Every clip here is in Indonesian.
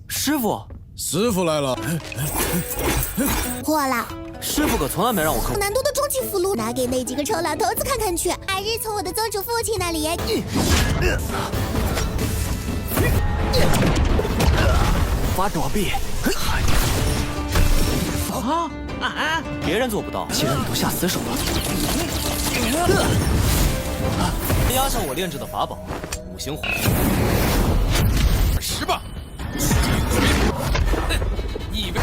师傅，师傅来了。火了！师傅可从来没让我看。难度的终极符箓拿给那几个臭老头子看看去，还是从我的宗主父亲那里也。发躲避。别人做不到，既然你都下死手了，压上我炼制的法宝五行火。是吧？你以为？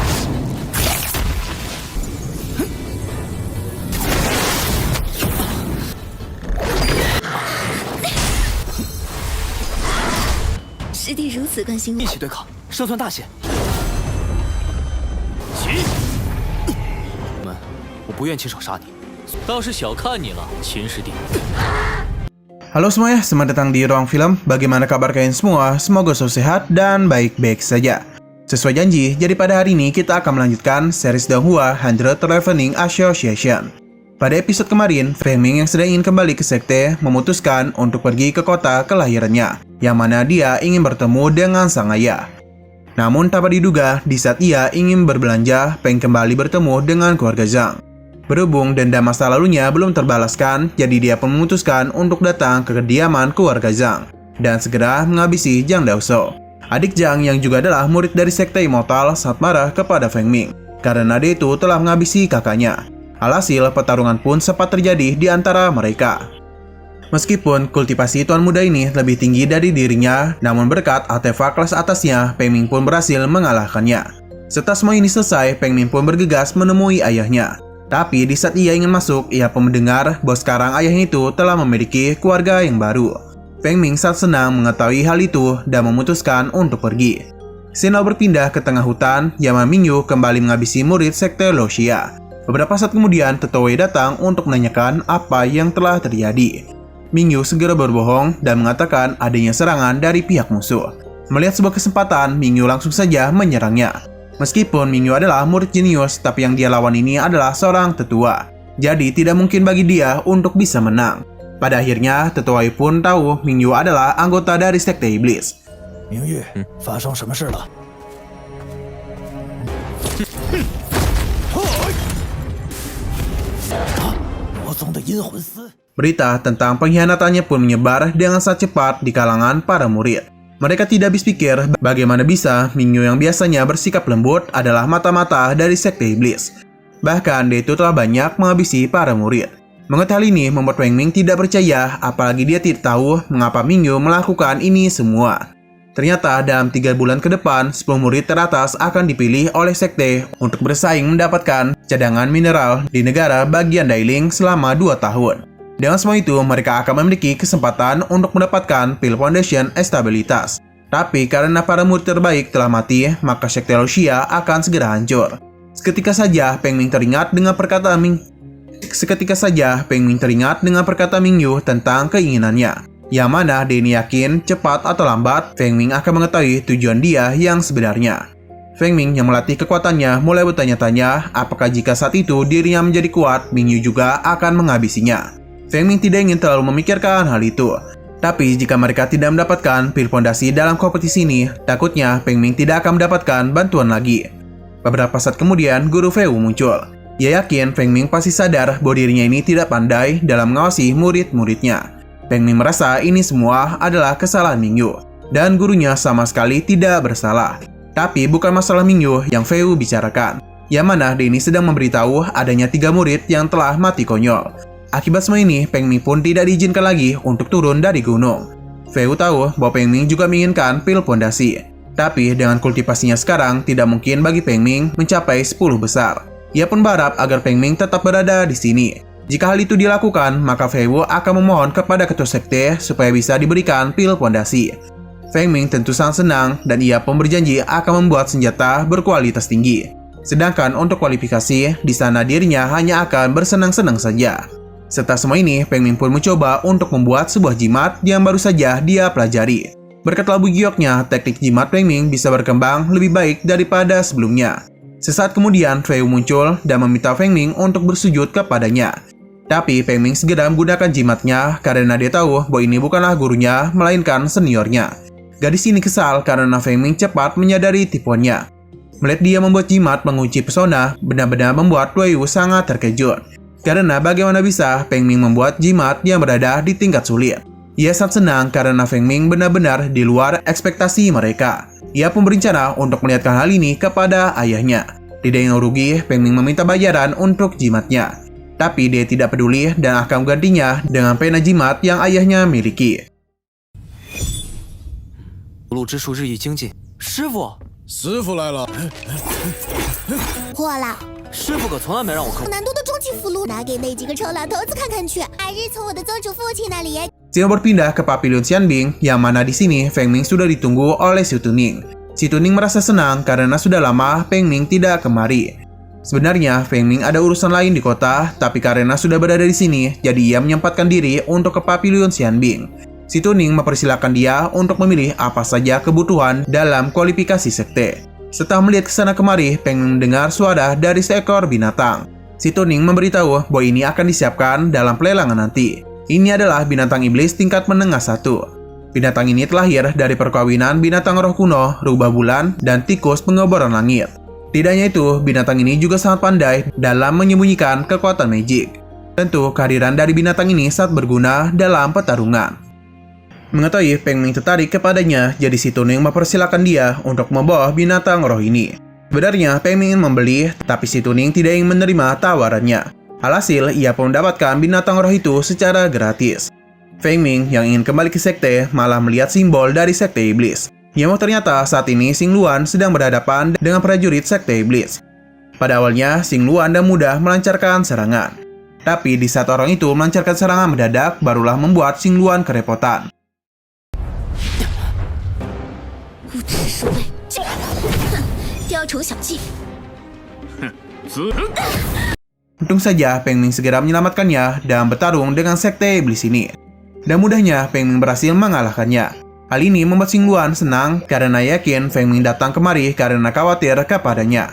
师弟如此关心我，一起对抗，胜算大些。起！我不愿亲手杀你，倒是小看你了，秦师弟。Halo semuanya, selamat datang di Ruang Film. Bagaimana kabar kalian semua? Semoga selalu sehat dan baik-baik saja. Sesuai janji, jadi pada hari ini kita akan melanjutkan series Donghua 100 Traveling Association. Pada episode kemarin, Feng Ming yang sedang ingin kembali ke sekte memutuskan untuk pergi ke kota kelahirannya, yang mana dia ingin bertemu dengan sang ayah. Namun tanpa diduga, di saat ia ingin berbelanja, Feng kembali bertemu dengan keluarga Zhang. Berhubung dendam masa lalunya belum terbalaskan, jadi dia pun memutuskan untuk datang ke kediaman keluarga Zhang dan segera menghabisi Zhang Daoshou. Adik Zhang yang juga adalah murid dari sekte Immortal sangat marah kepada Feng Ming karena dia itu telah menghabisi kakaknya. Alhasil pertarungan pun sempat terjadi di antara mereka. Meskipun kultivasi tuan muda ini lebih tinggi dari dirinya, namun berkat artefak kelas atasnya, Feng Ming pun berhasil mengalahkannya. Setelah semua ini selesai, Feng Ming pun bergegas menemui ayahnya. Tapi di saat ia ingin masuk, ia pun mendengar bahwa sekarang ayahnya itu telah memiliki keluarga yang baru. Feng Ming sangat senang mengetahui hal itu dan memutuskan untuk pergi. Scene berpindah ke tengah hutan, Yama Mingyu kembali menghabisi murid sekte Luoxia. Beberapa saat kemudian, Tetua Wei datang untuk menanyakan apa yang telah terjadi. Mingyu segera berbohong dan mengatakan adanya serangan dari pihak musuh. Melihat sebuah kesempatan, Mingyu langsung saja menyerangnya. Meskipun Mingyu adalah murid jenius, tapi yang dia lawan ini adalah seorang tetua. Jadi tidak mungkin bagi dia untuk bisa menang. Pada akhirnya, Tetua Wei pun tahu Mingyu adalah anggota dari sekte iblis. Mingyu, 发生什么事了？ Berita tentang pengkhianatannya pun menyebar dengan sangat cepat di kalangan para murid. Mereka tidak habis pikir bagaimana bisa Mingyu yang biasanya bersikap lembut adalah mata-mata dari sekte iblis. Bahkan dia itu telah banyak menghabisi para murid. Mengetahui hal ini membuat Feng Ming tidak percaya, apalagi dia tidak tahu mengapa Mingyu melakukan ini semua. Ternyata dalam 3 bulan ke depan, 10 murid teratas akan dipilih oleh sekte untuk bersaing mendapatkan cadangan mineral di negara bagian Dailing selama 2 tahun. Dengan semua itu, mereka akan memiliki kesempatan untuk mendapatkan Pil Foundation Estabilitas. Tapi karena para murid terbaik telah mati, maka sekte Luoxia akan segera hancur. Seketika saja Feng Ming teringat dengan perkataan Mingyu tentang keinginannya, yang mana dia ini yakin cepat atau lambat Feng Ming akan mengetahui tujuan dia yang sebenarnya. Feng Ming yang melatih kekuatannya mulai bertanya-tanya apakah jika saat itu dirinya menjadi kuat, Mingyu juga akan menghabisinya. Feng Ming tidak ingin terlalu memikirkan hal itu. Tapi jika mereka tidak mendapatkan pil fondasi dalam kompetisi ini, takutnya Feng Ming tidak akan mendapatkan bantuan lagi. Beberapa saat kemudian, Guru Fei Wu muncul. Ia yakin Feng Ming pasti sadar bahwa dirinya ini tidak pandai dalam mengawasi murid-muridnya. Feng Ming merasa ini semua adalah kesalahan Mingyu, dan gurunya sama sekali tidak bersalah. Tapi bukan masalah Mingyu yang Fei Wu bicarakan, yang mana dia ini sedang memberitahu adanya 3 murid yang telah mati konyol. Akibat semua ini, Feng Ming pun tidak diizinkan lagi untuk turun dari gunung. Fei Wu tahu bahwa Feng Ming juga menginginkan pil fondasi. Tapi dengan kultivasinya sekarang, tidak mungkin bagi Feng Ming mencapai 10 besar. Ia pun berharap agar Feng Ming tetap berada di sini. Jika hal itu dilakukan, maka Fei Wu akan memohon kepada ketua sekte supaya bisa diberikan pil fondasi. Feng Ming tentu sangat senang dan ia pun berjanji akan membuat senjata berkualitas tinggi. Sedangkan untuk kualifikasi, di sana dirinya hanya akan bersenang-senang saja. Setelah semua ini, Feng Ming pun mencoba untuk membuat sebuah jimat yang baru saja dia pelajari. Berkat labu gioknya, teknik jimat Feng Ming bisa berkembang lebih baik daripada sebelumnya. Sesaat kemudian, Fei Wu muncul dan meminta Feng Ming untuk bersujud kepadanya. Tapi Feng Ming segera menggunakan jimatnya karena dia tahu bahwa ini bukanlah gurunya, melainkan seniornya. Gadis ini kesal karena Feng Ming cepat menyadari tipuannya. Melihat dia membuat jimat mengunci pesona, benar-benar membuat Wei Wu sangat terkejut. Karena bagaimana bisa Feng Ming membuat jimat yang berada di tingkat sulit. Ia sangat senang karena Feng Ming benar-benar di luar ekspektasi mereka. Ia pun berencana untuk melihatkan hal ini kepada ayahnya. Tidak ingin rugi, Feng Ming meminta bayaran untuk jimatnya. Tapi dia tidak peduli dan akan menggantinya dengan pena jimat yang ayahnya miliki. 路之术日益精进，师傅，师傅来了。破了，师傅可从来没让我扣。难度的终极符箓拿给那几个臭老头子看看去。白日从我的宗主父亲那里也。 Sehingga berpindah ke Pavilion Xianbing, yang mana di sini Feng Ming sudah ditunggu oleh Si Tuning. Si Tuning merasa senang karena sudah lama Feng Ming tidak kemari. Sebenarnya Feng Ming ada urusan lain di kota, tapi karena sudah berada di sini, jadi ia menyempatkan diri untuk ke Pavilion Xianbing. Si Tuning mempersilahkan dia untuk memilih apa saja kebutuhan dalam kualifikasi sekte. Setelah melihat kesana kemari, Feng Ming mendengar suara dari seekor binatang. Si Tuning memberitahu bahwa ini akan disiapkan dalam pelelangan nanti. Ini adalah binatang iblis tingkat menengah 1. Binatang ini terlahir dari perkawinan binatang roh kuno, rubah bulan, dan tikus pengeboran langit. Tidak hanya itu, binatang ini juga sangat pandai dalam menyembunyikan kekuatan magic. Tentu, kehadiran dari binatang ini sangat berguna dalam pertarungan. Mengetahui Feng Ming tertarik kepadanya, jadi Si Tuning mempersilahkan dia untuk membawa binatang roh ini. Sebenarnya Feng Ming ingin membeli, tapi Si Tuning tidak ingin menerima tawarannya. Alhasil, ia pun mendapatkan binatang roh itu secara gratis. Feng Ming yang ingin kembali ke sekte malah melihat simbol dari sekte iblis. Yang ternyata saat ini Xing Luan sedang berhadapan dengan prajurit sekte iblis. Pada awalnya, Xing Luan dan mudah melancarkan serangan. Tapi di saat orang itu melancarkan serangan mendadak, barulah membuat Xing Luan kerepotan. Untung saja Feng Ming segera menyelamatkannya dan bertarung dengan sekte iblis ini. Dan mudahnya Feng Ming berhasil mengalahkannya. Hal ini membuat Xing Luan senang karena yakin Feng Ming datang kemari karena khawatir kepadanya.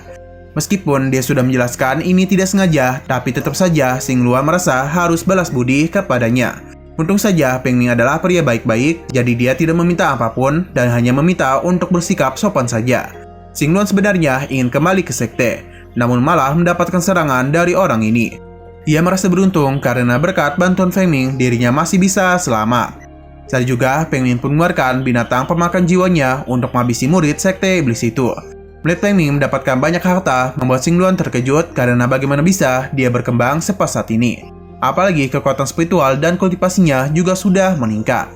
Meskipun dia sudah menjelaskan ini tidak sengaja, tapi tetap saja Xing Luan merasa harus balas budi kepadanya. Untung saja Feng Ming adalah pria baik-baik, jadi dia tidak meminta apapun dan hanya meminta untuk bersikap sopan saja. Xing Luan sebenarnya ingin kembali ke sekte, namun malah mendapatkan serangan dari orang ini. Ia merasa beruntung karena berkat bantuan Feng Ming, dirinya masih bisa selamat. Saat juga, Feng Ming mengeluarkan binatang pemakan jiwanya untuk menghabisi murid sekte iblis itu. Melihat Feng Ming mendapatkan banyak harta, membuat Xing Luan terkejut karena bagaimana bisa dia berkembang sepesat ini. Apalagi kekuatan spiritual dan kultivasinya juga sudah meningkat.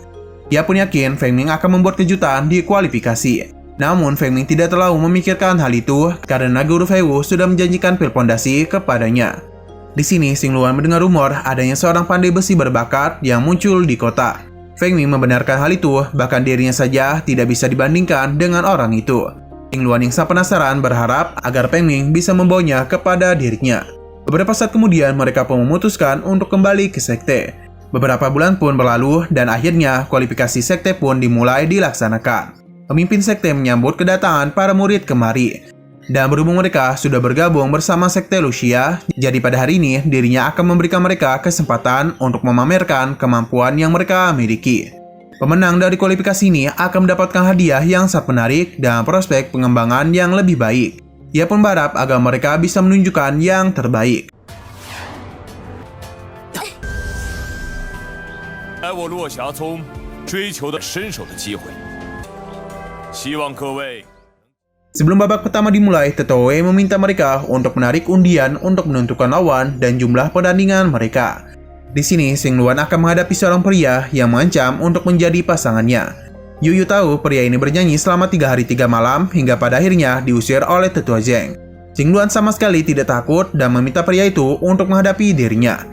Ia pun yakin Feng Ming akan membuat kejutan di kualifikasi. Namun Feng Ming tidak terlalu memikirkan hal itu karena Guru Wei Wu sudah menjanjikan pil pondasi kepadanya. Di sini Xing Luan mendengar rumor adanya seorang pandai besi berbakat yang muncul di kota. Feng Ming membenarkan hal itu, bahkan dirinya saja tidak bisa dibandingkan dengan orang itu. Xing Luan yang sangat penasaran berharap agar Feng Ming bisa membawanya kepada dirinya. Beberapa saat kemudian mereka pun memutuskan untuk kembali ke sekte. Beberapa bulan pun berlalu dan akhirnya kualifikasi sekte pun dimulai dilaksanakan. Pemimpin sekte menyambut kedatangan para murid kemari. Dan berhubung mereka sudah bergabung bersama sekte Lucia, jadi pada hari ini dirinya akan memberikan mereka kesempatan untuk memamerkan kemampuan yang mereka miliki. Pemenang dari kualifikasi ini akan mendapatkan hadiah yang sangat menarik dan prospek pengembangan yang lebih baik. Ia pun berharap agar mereka bisa menunjukkan yang terbaik. 来我落霞宗追求的伸手的机会。 希望各位 Sebelum babak pertama dimulai, Tetua Wei meminta mereka untuk menarik undian untuk menentukan lawan dan jumlah pertandingan mereka. Di sini, Xing Luan akan menghadapi seorang pria yang mengancam untuk menjadi pasangannya. Yu Yu tahu pria ini bernyanyi selama 3 hari 3 malam hingga pada akhirnya diusir oleh Tetua Zheng. Xing Luan sama sekali tidak takut dan meminta pria itu untuk menghadapi dirinya.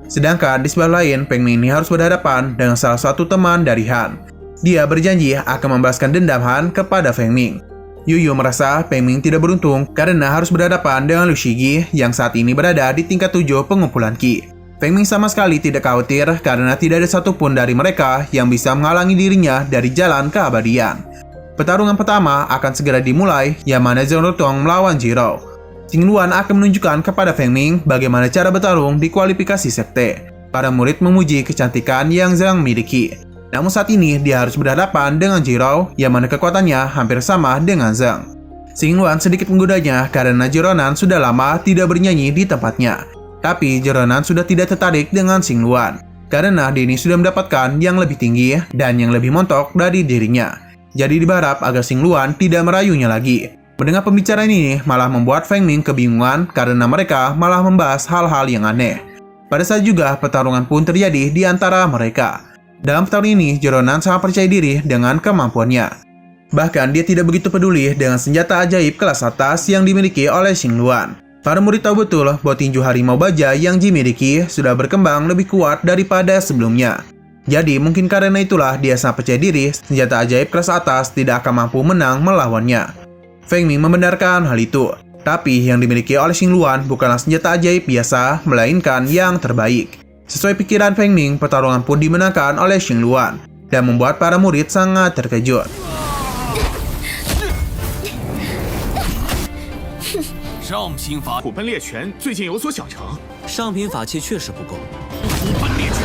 Sedangkan di sebelah lain, Feng Ming ini harus berhadapan dengan salah satu teman dari Han. Dia berjanji akan membalaskan dendam Han kepada Feng Ming. Yu Yu merasa Feng Ming tidak beruntung karena harus berhadapan dengan Liu Shigi yang saat ini berada di tingkat 7 pengumpulan Qi. Feng Ming sama sekali tidak khawatir karena tidak ada satupun dari mereka yang bisa menghalangi dirinya dari jalan keabadian. Pertarungan pertama akan segera dimulai, yang mana Zhang Rotong melawan Jiro. Xing Luan akan menunjukkan kepada Feng Ming bagaimana cara bertarung di kualifikasi sekte. Para murid memuji kecantikan yang Zhang miliki. Namun saat ini dia harus berhadapan dengan Jirao yang mana kekuatannya hampir sama dengan Zheng. Xingluan sedikit menggodanya karena Jironan sudah lama tidak bernyanyi di tempatnya. Tapi Jironan sudah tidak tertarik dengan Xingluan karena dia ini sudah mendapatkan yang lebih tinggi dan yang lebih montok dari dirinya. Jadi diharap agar Xingluan tidak merayunya lagi. Mendengar pembicaraan ini malah membuat Feng Ming kebingungan karena mereka malah membahas hal-hal yang aneh. Pada saat juga pertarungan pun terjadi di antara mereka. Dalam pertarungan ini, Jironan sangat percaya diri dengan kemampuannya. Bahkan dia tidak begitu peduli dengan senjata ajaib kelas atas yang dimiliki oleh Xingluan. Para murid tahu betul bahwa tinju harimau baja yang dimiliki sudah berkembang lebih kuat daripada sebelumnya. Jadi mungkin karena itulah dia sangat percaya diri senjata ajaib kelas atas tidak akan mampu menang melawannya. Feng Ming membenarkan hal itu. Tapi yang dimiliki oleh Xingluan bukanlah senjata ajaib biasa, melainkan yang terbaik. Sesuai pikiran Feng Ming, pertarungan pun dimenangkan oleh Xingluan dan membuat para murid sangat terkejut. 上品法虎贲猎拳最近有所小成，上品法器确实不够。 虎贲猎拳。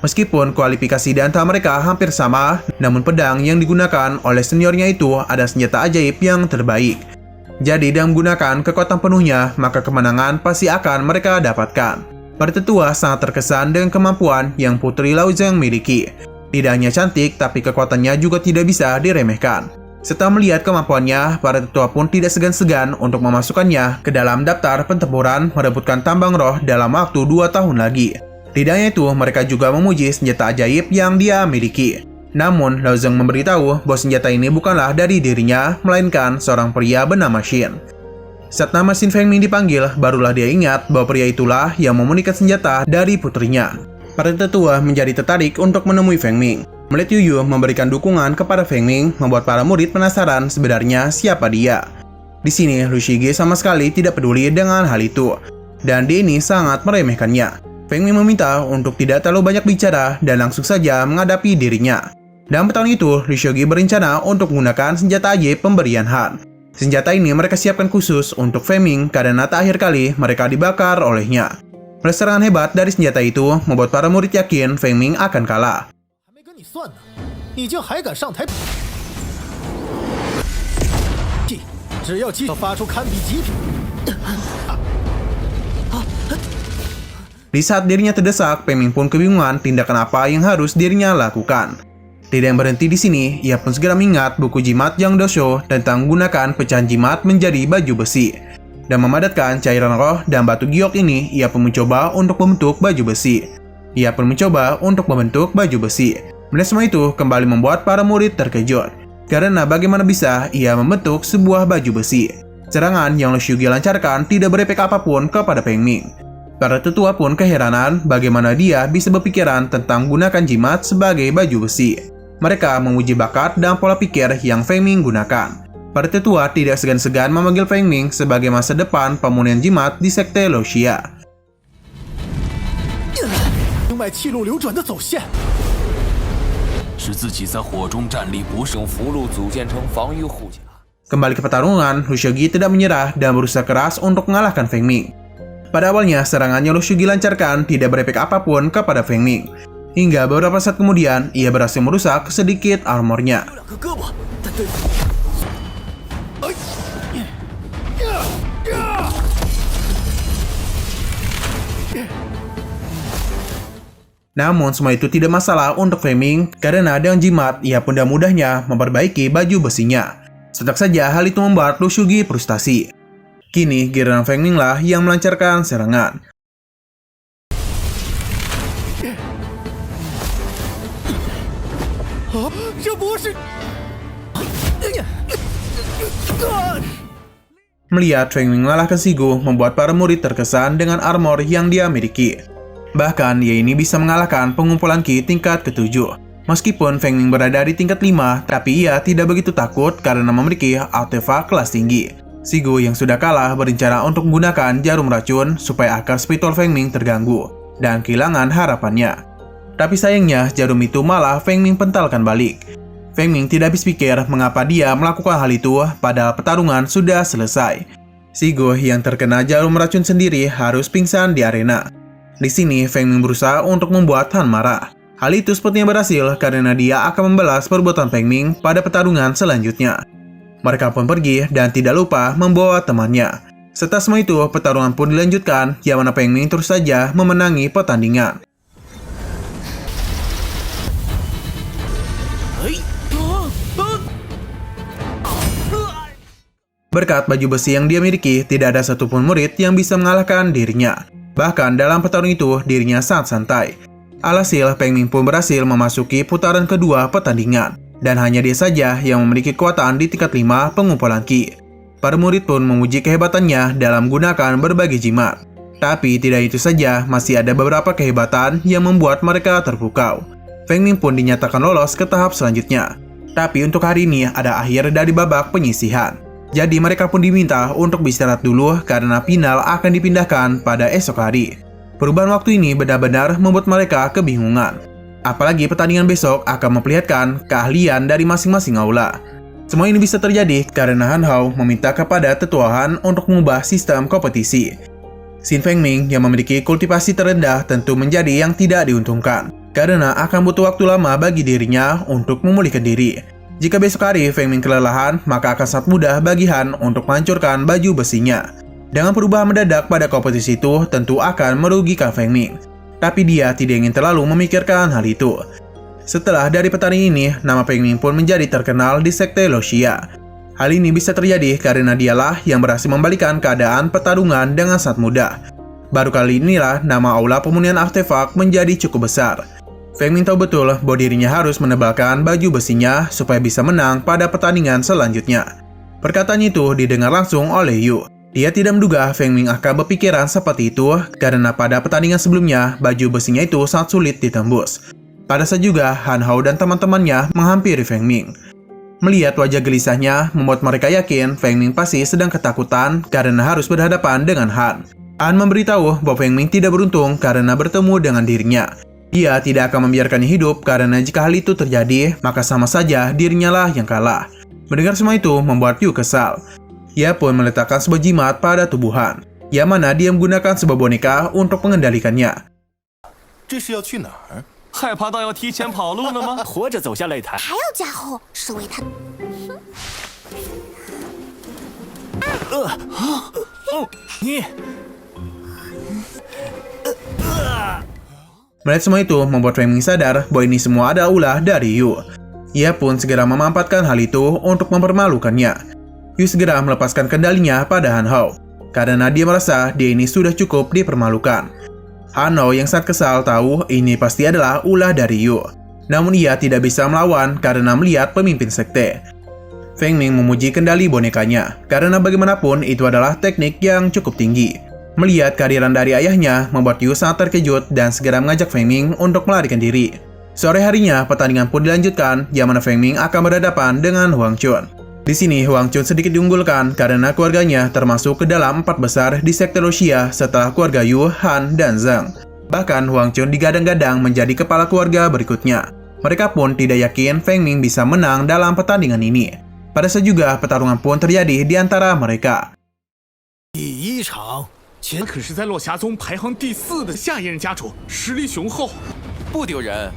Meskipun kualifikasi di antara mereka hampir sama, namun pedang yang digunakan oleh seniornya itu ada senjata ajaib yang terbaik. Jadi dengan menggunakan kekuatan penuhnya, maka kemenangan pasti akan mereka dapatkan. Para tetua sangat terkesan dengan kemampuan yang Putri Lao Zheng miliki. Tidak hanya cantik, tapi kekuatannya juga tidak bisa diremehkan. Setelah melihat kemampuannya, para tetua pun tidak segan-segan untuk memasukkannya ke dalam daftar pertempuran merebutkan tambang roh dalam waktu 2 tahun lagi. Tidak hanya itu, mereka juga memuji senjata ajaib yang dia miliki. Namun, Lao Zheng memberitahu bahwa senjata ini bukanlah dari dirinya, melainkan seorang pria bernama Xin. Saat nama Xin Feng Ming dipanggil, barulah dia ingat bahwa pria itulah yang memunikan senjata dari putrinya. Para tetua menjadi tertarik untuk menemui Feng Ming. Melihat Yu Yu memberikan dukungan kepada Feng Ming, membuat para murid penasaran sebenarnya siapa dia. Di sini, Lu Shige sama sekali tidak peduli dengan hal itu, dan dia ini sangat meremehkannya. Feng Ming meminta untuk tidak terlalu banyak bicara dan langsung saja menghadapi dirinya. Dalam tahun itu, Lu Shige berencana untuk menggunakan senjata ajaib pemberian Han. Senjata ini mereka siapkan khusus untuk Feng Ming karena terakhir kali mereka dibakar olehnya. Serangan hebat dari senjata itu membuat para murid yakin Feng Ming akan kalah. Di saat dirinya terdesak, Feng Ming pun kebingungan tindakan apa yang harus dirinya lakukan. Tidak yang berhenti di sini, ia pun segera mengingat buku jimat Yang Dosho tentang menggunakan pecahan jimat menjadi baju besi. Dan memadatkan cairan roh dan batu giok ini, ia pun mencoba untuk membentuk baju besi. Dan semua itu kembali membuat para murid terkejut. Karena bagaimana bisa ia membentuk sebuah baju besi. Serangan yang Lu Shige lancarkan tidak berefek apapun kepada Feng Ming. Para tetua pun keheranan bagaimana dia bisa berpikiran tentang menggunakan jimat sebagai baju besi. Mereka memuji bakat dan pola pikir yang Feng Ming gunakan. Para tetua tidak segan-segan memanggil Feng Ming sebagai masa depan pemurnian jimat di sekte Luoxia. Kembali ke pertarungan, Lu Shige tidak menyerah dan berusaha keras untuk mengalahkan Feng Ming. Pada awalnya, serangan yang Lu Shige lancarkan tidak berefek apapun kepada Feng Ming. Hingga beberapa saat kemudian, ia berhasil merusak sedikit armornya. Namun semua itu tidak masalah untuk Feng Ming karena dengan jimat ia pun dengan mudahnya memperbaiki baju besinya. Tetap saja hal itu membuat Lu Shige frustasi. Kini giliran Feng Ming lah yang melancarkan serangan. Melihat Feng Ming mengalahkan Shigu membuat para murid terkesan dengan armor yang dia miliki. Bahkan dia ini bisa mengalahkan pengumpulan Qi tingkat ke-7. Meskipun Feng Ming berada di tingkat 5, tapi ia tidak begitu takut karena memiliki artefak kelas tinggi. Shigu yang sudah kalah berencana untuk menggunakan jarum racun supaya akar spiritual Feng Ming terganggu dan kehilangan harapannya. Tapi sayangnya jarum itu malah Feng Ming pentalkan balik. Feng Ming tidak habis pikir mengapa dia melakukan hal itu padahal pertarungan sudah selesai. Shigu yang terkena jarum racun sendiri harus pingsan di arena. Di sini, Feng Ming berusaha untuk membuat Han marah. Hal itu sepertinya berhasil karena dia akan membalas perbuatan Feng Ming pada pertarungan selanjutnya. Mereka pun pergi dan tidak lupa membawa temannya. Setelah semua itu, pertarungan pun dilanjutkan, yang mana Feng Ming terus saja memenangi pertandingan. Berkat baju besi yang dia miliki, tidak ada satupun murid yang bisa mengalahkan dirinya. Bahkan dalam pertarungan itu, dirinya sangat santai. Alhasil, Feng Ming pun berhasil memasuki putaran kedua pertandingan. Dan hanya dia saja yang memiliki kekuatan di tingkat 5 pengumpulan Qi. Para murid pun memuji kehebatannya dalam menggunakan berbagai jimat. Tapi tidak itu saja, masih ada beberapa kehebatan yang membuat mereka terpukau. Feng Ming pun dinyatakan lolos ke tahap selanjutnya. Tapi untuk hari ini ada akhir dari babak penyisihan. Jadi mereka pun diminta untuk beristirahat dulu karena final akan dipindahkan pada esok hari. Perubahan waktu ini benar-benar membuat mereka kebingungan. Apalagi pertandingan besok akan memperlihatkan keahlian dari masing-masing aula. Semua ini bisa terjadi karena Han Hao meminta kepada Tetua Han untuk mengubah sistem kompetisi. Xin Feng Ming yang memiliki kultivasi terendah tentu menjadi yang tidak diuntungkan, karena akan butuh waktu lama bagi dirinya untuk memulihkan diri. Jika besok hari Feng Ming kelelahan, maka akan sangat mudah bagi Han untuk menghancurkan baju besinya. Dengan perubahan mendadak pada kompetisi itu, tentu akan merugikan Feng Ming. Tapi dia tidak ingin terlalu memikirkan hal itu. Setelah dari pertandingan ini, nama Feng Ming pun menjadi terkenal di sekte Luoxia. Hal ini bisa terjadi karena dialah yang berhasil membalikan keadaan pertarungan dengan sangat mudah. Baru kali inilah nama aula pemunihan artefak menjadi cukup besar. Feng Ming tahu betul bahwa dirinya harus menebalkan baju besinya supaya bisa menang pada pertandingan selanjutnya. Perkataan itu didengar langsung oleh Yu. Dia tidak menduga Feng Ming akan berpikiran seperti itu karena pada pertandingan sebelumnya baju besinya itu sangat sulit ditembus. Pada saat juga Han Hao dan teman-temannya menghampiri Feng Ming. Melihat wajah gelisahnya membuat mereka yakin Feng Ming pasti sedang ketakutan karena harus berhadapan dengan Han. Han memberitahu bahwa Feng Ming tidak beruntung karena bertemu dengan dirinya. Dia tidak akan membiarkannya hidup karena jika hal itu terjadi, maka sama saja dirinya lah yang kalah. Mendengar semua itu membuat Yu kesal. Ia pun meletakkan sebuah jimat pada tubuh Han, yang mana dia menggunakan sebuah boneka untuk mengendalikannya. 这是要去哪儿？害怕到要提前跑路了吗？活着走下擂台。还要加厚，是为他。你 Melihat semua itu membuat Feng Ming sadar bahwa ini semua adalah ulah dari Yu. Ia pun segera memanfaatkan hal itu untuk mempermalukannya. Yu segera melepaskan kendalinya pada Han Hao, karena dia merasa dia ini sudah cukup dipermalukan. Han Hao yang sangat kesal tahu ini pasti adalah ulah dari Yu. Namun ia tidak bisa melawan karena melihat pemimpin sekte. Feng Ming memuji kendali bonekanya, karena bagaimanapun itu adalah teknik yang cukup tinggi. Melihat kehadiran dari ayahnya membuat Yu sangat terkejut dan segera mengajak Feng Ming untuk melarikan diri. Sore harinya, pertandingan pun dilanjutkan, yang mana Feng Ming akan berhadapan dengan Huang Chun. Di sini, Huang Chun sedikit diunggulkan karena keluarganya termasuk ke dalam 4 besar di sekte Luoxia setelah keluarga Yu, Han, dan Zhang. Bahkan, Huang Chun digadang-gadang menjadi kepala keluarga berikutnya. Mereka pun tidak yakin Feng Ming bisa menang dalam pertandingan ini. Pada saat juga, pertarungan pun terjadi di antara mereka. 第一场，他可是在落霞宗排行第4的下一任家主，实力雄厚，不丢人。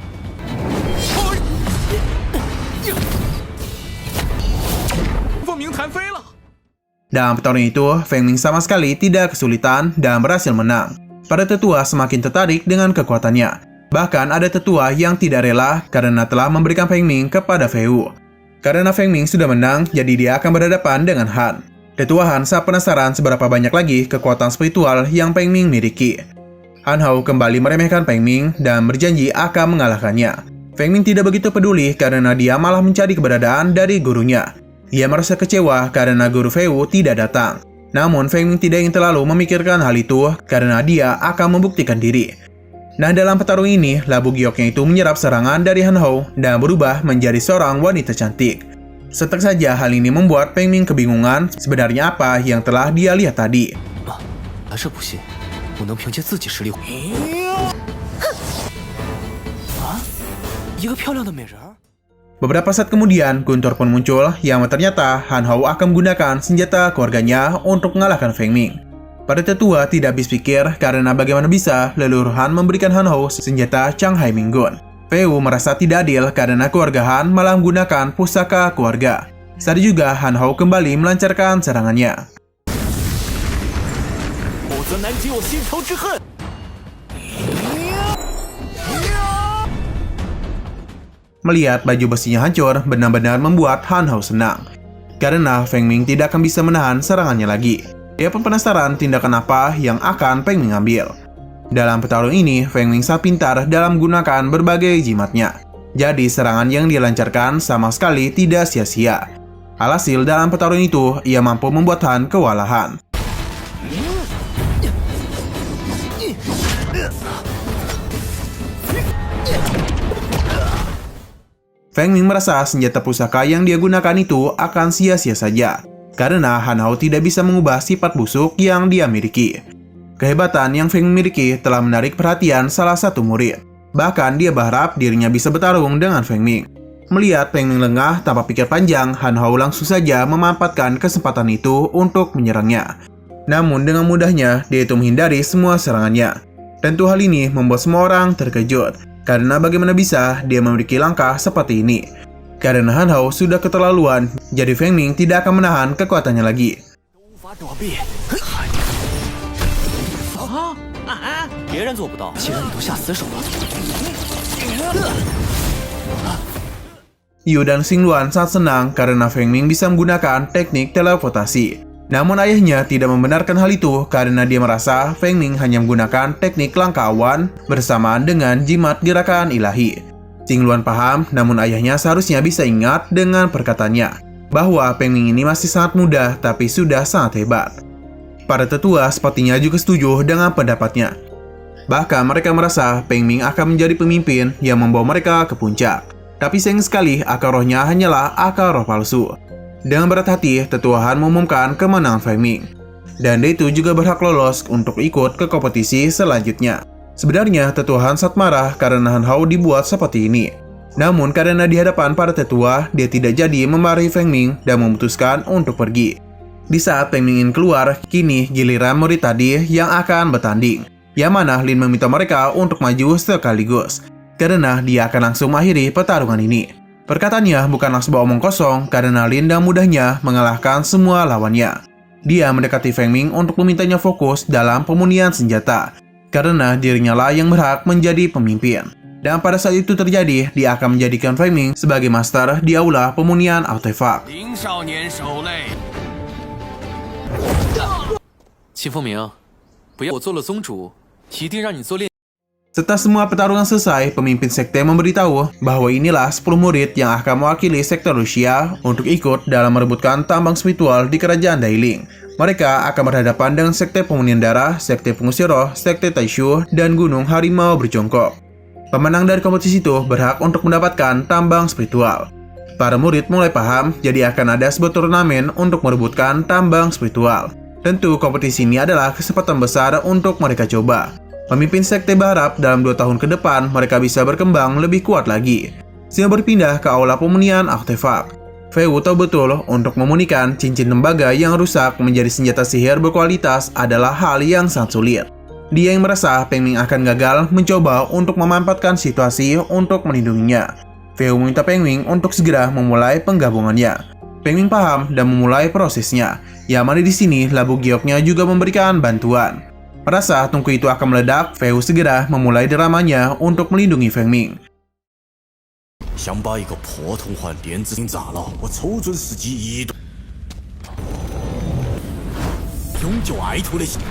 凤鸣弹飞了。 Dalam pertarungan itu, Feng Ming sama sekali tidak kesulitan dan berhasil menang. Para tetua semakin tertarik dengan kekuatannya. Bahkan ada tetua yang tidak rela karena telah memberikan Feng Ming kepada Fei Wu. Karena Feng Ming sudah menang, jadi dia akan berhadapan dengan Han. Tetua Han sangat penasaran seberapa banyak lagi kekuatan spiritual yang Feng Ming miliki. Han Hao kembali meremehkan Feng Ming dan berjanji akan mengalahkannya. Feng Ming tidak begitu peduli karena dia malah mencari keberadaan dari gurunya. Ia merasa kecewa karena guru Fei Wu tidak datang. Namun Feng Ming tidak ingin terlalu memikirkan hal itu karena dia akan membuktikan diri. Nah, dalam pertarungan ini, labu gioknya itu menyerap serangan dari Han Hao dan berubah menjadi seorang wanita cantik. Setek saja hal ini membuat Feng Ming kebingungan sebenarnya apa yang telah dia lihat tadi. 还是不信，我能凭借自己实力。一个漂亮的美人。 Beberapa saat kemudian, Guntur pun muncul yang ternyata Han Hao akan menggunakan senjata keluarganya untuk mengalahkan Feng Ming. Para tetua tidak habis pikir karena bagaimana bisa leluhur Han memberikan Han Ho senjata Shanghai Minggun. Fei Wu merasa tidak adil karena keluarga Han malah menggunakan pusaka keluarga. Saat juga Han Ho kembali melancarkan serangannya. Melihat baju besinya hancur benar-benar membuat Han Ho senang. Karena Feng Ming tidak akan bisa menahan serangannya lagi. Dia pun penasaran tindakan apa yang akan Feng Ming ambil. Dalam pertarungan ini, Feng Ming sangat pintar dalam menggunakan berbagai jimatnya. Jadi serangan yang dilancarkan sama sekali tidak sia-sia. Alhasil dalam pertarungan itu, ia mampu membuat Han kewalahan. Feng Ming merasa senjata pusaka yang dia gunakan itu akan sia-sia saja, karena Han Ho tidak bisa mengubah sifat busuk yang dia miliki. Kehebatan yang Feng Ming miliki telah menarik perhatian salah satu murid. Bahkan dia berharap dirinya bisa bertarung dengan Feng Ming. Melihat Feng Ming lengah tanpa pikir panjang, Han Ho langsung saja memanfaatkan kesempatan itu untuk menyerangnya. Namun dengan mudahnya, dia itu menghindari semua serangannya. Tentu hal ini membuat semua orang terkejut. Karena bagaimana bisa dia memiliki langkah seperti ini? Karena Han Ho sudah keterlaluan, jadi Feng Ming tidak akan menahan kekuatannya lagi. Yu dan Xingluan sangat senang karena Feng Ming bisa menggunakan teknik teleportasi. Namun ayahnya tidak membenarkan hal itu karena dia merasa Feng Ming hanya menggunakan teknik langkah awan bersamaan dengan jimat gerakan ilahi. Xingluan paham, namun ayahnya seharusnya bisa ingat dengan perkataannya bahwa Feng Ming ini masih sangat muda tapi sudah sangat hebat. Para tetua sepertinya juga setuju dengan pendapatnya. Bahkan mereka merasa Feng Ming akan menjadi pemimpin yang membawa mereka ke puncak. Tapi sayang sekali akar rohnya hanyalah akar roh palsu. Dengan berat hati, tetua Han mengumumkan kemenangan Feng Ming. Dan dia itu juga berhak lolos untuk ikut ke kompetisi selanjutnya. Sebenarnya tetua Han sangat marah karena Han Ho dibuat seperti ini. Namun karena di hadapan para tetua, dia tidak jadi memarahi Feng Ming dan memutuskan untuk pergi. Di saat Feng Ming ingin keluar, kini giliran murid tadi yang akan bertanding. Yang mana Lin meminta mereka untuk maju sekaligus. Karena dia akan langsung mengakhiri pertarungan ini. Perkataannya bukanlah sebuah omong kosong karena Lin dengan mudahnya mengalahkan semua lawannya. Dia mendekati Feng Ming untuk memintanya fokus dalam pemunihan senjata, karena dirinya lah yang berhak menjadi pemimpin. Dan pada saat itu terjadi, dia akan menjadikan Feng Ming sebagai master di aula pemunihan artefak. Qin Fengming, 不要我做了宗主，一定让你做练。 Setelah semua pertarungan selesai, pemimpin sekte memberitahu bahwa inilah 10 murid yang akan mewakili sekte Rusia untuk ikut dalam merebutkan tambang spiritual di kerajaan Dailing. Mereka akan berhadapan dengan sekte pemunihan darah, sekte pengusir roh, sekte Taishu, dan gunung harimau berjongkok. Pemenang dari kompetisi itu berhak untuk mendapatkan tambang spiritual. Para murid mulai paham, jadi akan ada sebuah turnamen untuk merebutkan tambang spiritual. Tentu kompetisi ini adalah kesempatan besar untuk mereka coba. Pemimpin sekte berharap dalam 2 tahun ke depan mereka bisa berkembang lebih kuat lagi. Sehingga berpindah ke aula pemunihan artefak. Fei Wu tahu betul untuk memunikan cincin tembaga yang rusak menjadi senjata sihir berkualitas adalah hal yang sangat sulit. Dia yang merasa Feng Ming akan gagal mencoba untuk memanfaatkan situasi untuk melindunginya. Fei Wu meminta Feng Ming untuk segera memulai penggabungannya. Feng Ming paham dan memulai prosesnya. Yang mana di sini Labu Gioknya juga memberikan bantuan. Merasa tungku itu akan meledak, Fei Wu segera memulai dramanya untuk melindungi Feng Ming. 想把一个破铜环电子星砸了，我瞅准时机移动，永久爱徒的心。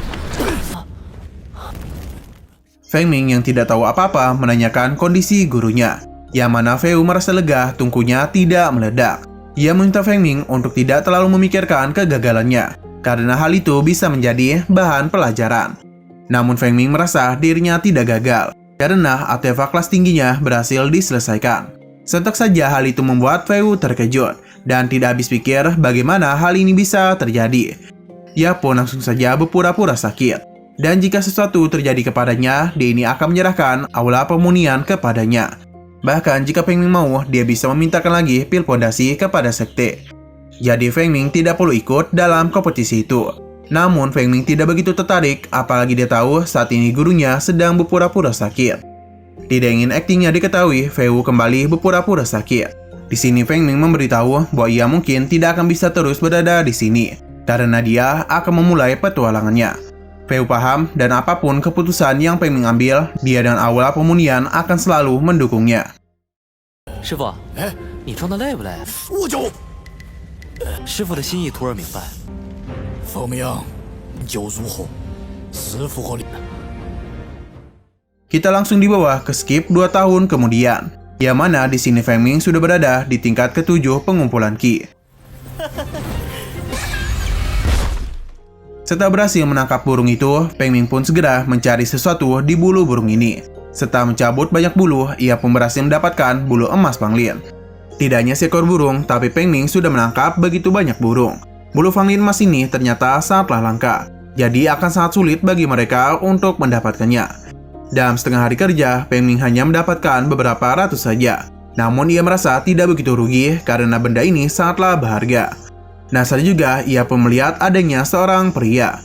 Feng Ming yang tidak tahu apa-apa menanyakan kondisi gurunya. Yang mana Fei Wu merasa lega tungkunya tidak meledak. Ia meminta Feng Ming untuk tidak terlalu memikirkan kegagalannya. Karena hal itu bisa menjadi bahan pelajaran. Namun Feng Ming merasa dirinya tidak gagal, karena artefak kelas tingginya berhasil diselesaikan. Sontak saja hal itu membuat Fei Wu terkejut, dan tidak habis pikir bagaimana hal ini bisa terjadi. Ia pun langsung saja berpura-pura sakit. Dan jika sesuatu terjadi kepadanya, dia ini akan menyerahkan aula pemunihan kepadanya. Bahkan jika Feng Ming mau, dia bisa memintakan lagi pil pondasi kepada sekte. Jadi Feng Ming tidak perlu ikut dalam kompetisi itu. Namun Feng Ming tidak begitu tertarik, apalagi dia tahu saat ini gurunya sedang berpura-pura sakit. Tidak ingin aktingnya diketahui, Fei Wu kembali berpura-pura sakit. Di sini Feng Ming memberitahu bahwa ia mungkin tidak akan bisa terus berada di sini, karena dia akan memulai petualangannya. Fei Wu paham, dan apapun keputusan yang Feng Ming ambil, dia dan Aula Pemunian akan selalu mendukungnya. 师傅，你装的累不累？我就师傅的心意徒儿明白。 冯明，就如何？师傅和你。 Kita langsung dibawa ke skip 2 tahun kemudian, yang mana di sini Feng Ming sudah berada di tingkat ke-7 pengumpulan Qi. Setelah berhasil menangkap burung itu, Feng Ming pun segera mencari sesuatu di bulu burung ini. Setelah mencabut banyak bulu, ia pun berhasil mendapatkan bulu emas Fanglin. Tidak hanya seekor burung, tapi Feng Ming sudah menangkap begitu banyak burung. Bulu Fanglin emas ini ternyata sangatlah langka, jadi akan sangat sulit bagi mereka untuk mendapatkannya. Dalam setengah hari kerja, Feng Ming hanya mendapatkan beberapa ratus saja. Namun ia merasa tidak begitu rugi karena benda ini sangatlah berharga. Nah, saat juga ia pun melihat adanya seorang pria.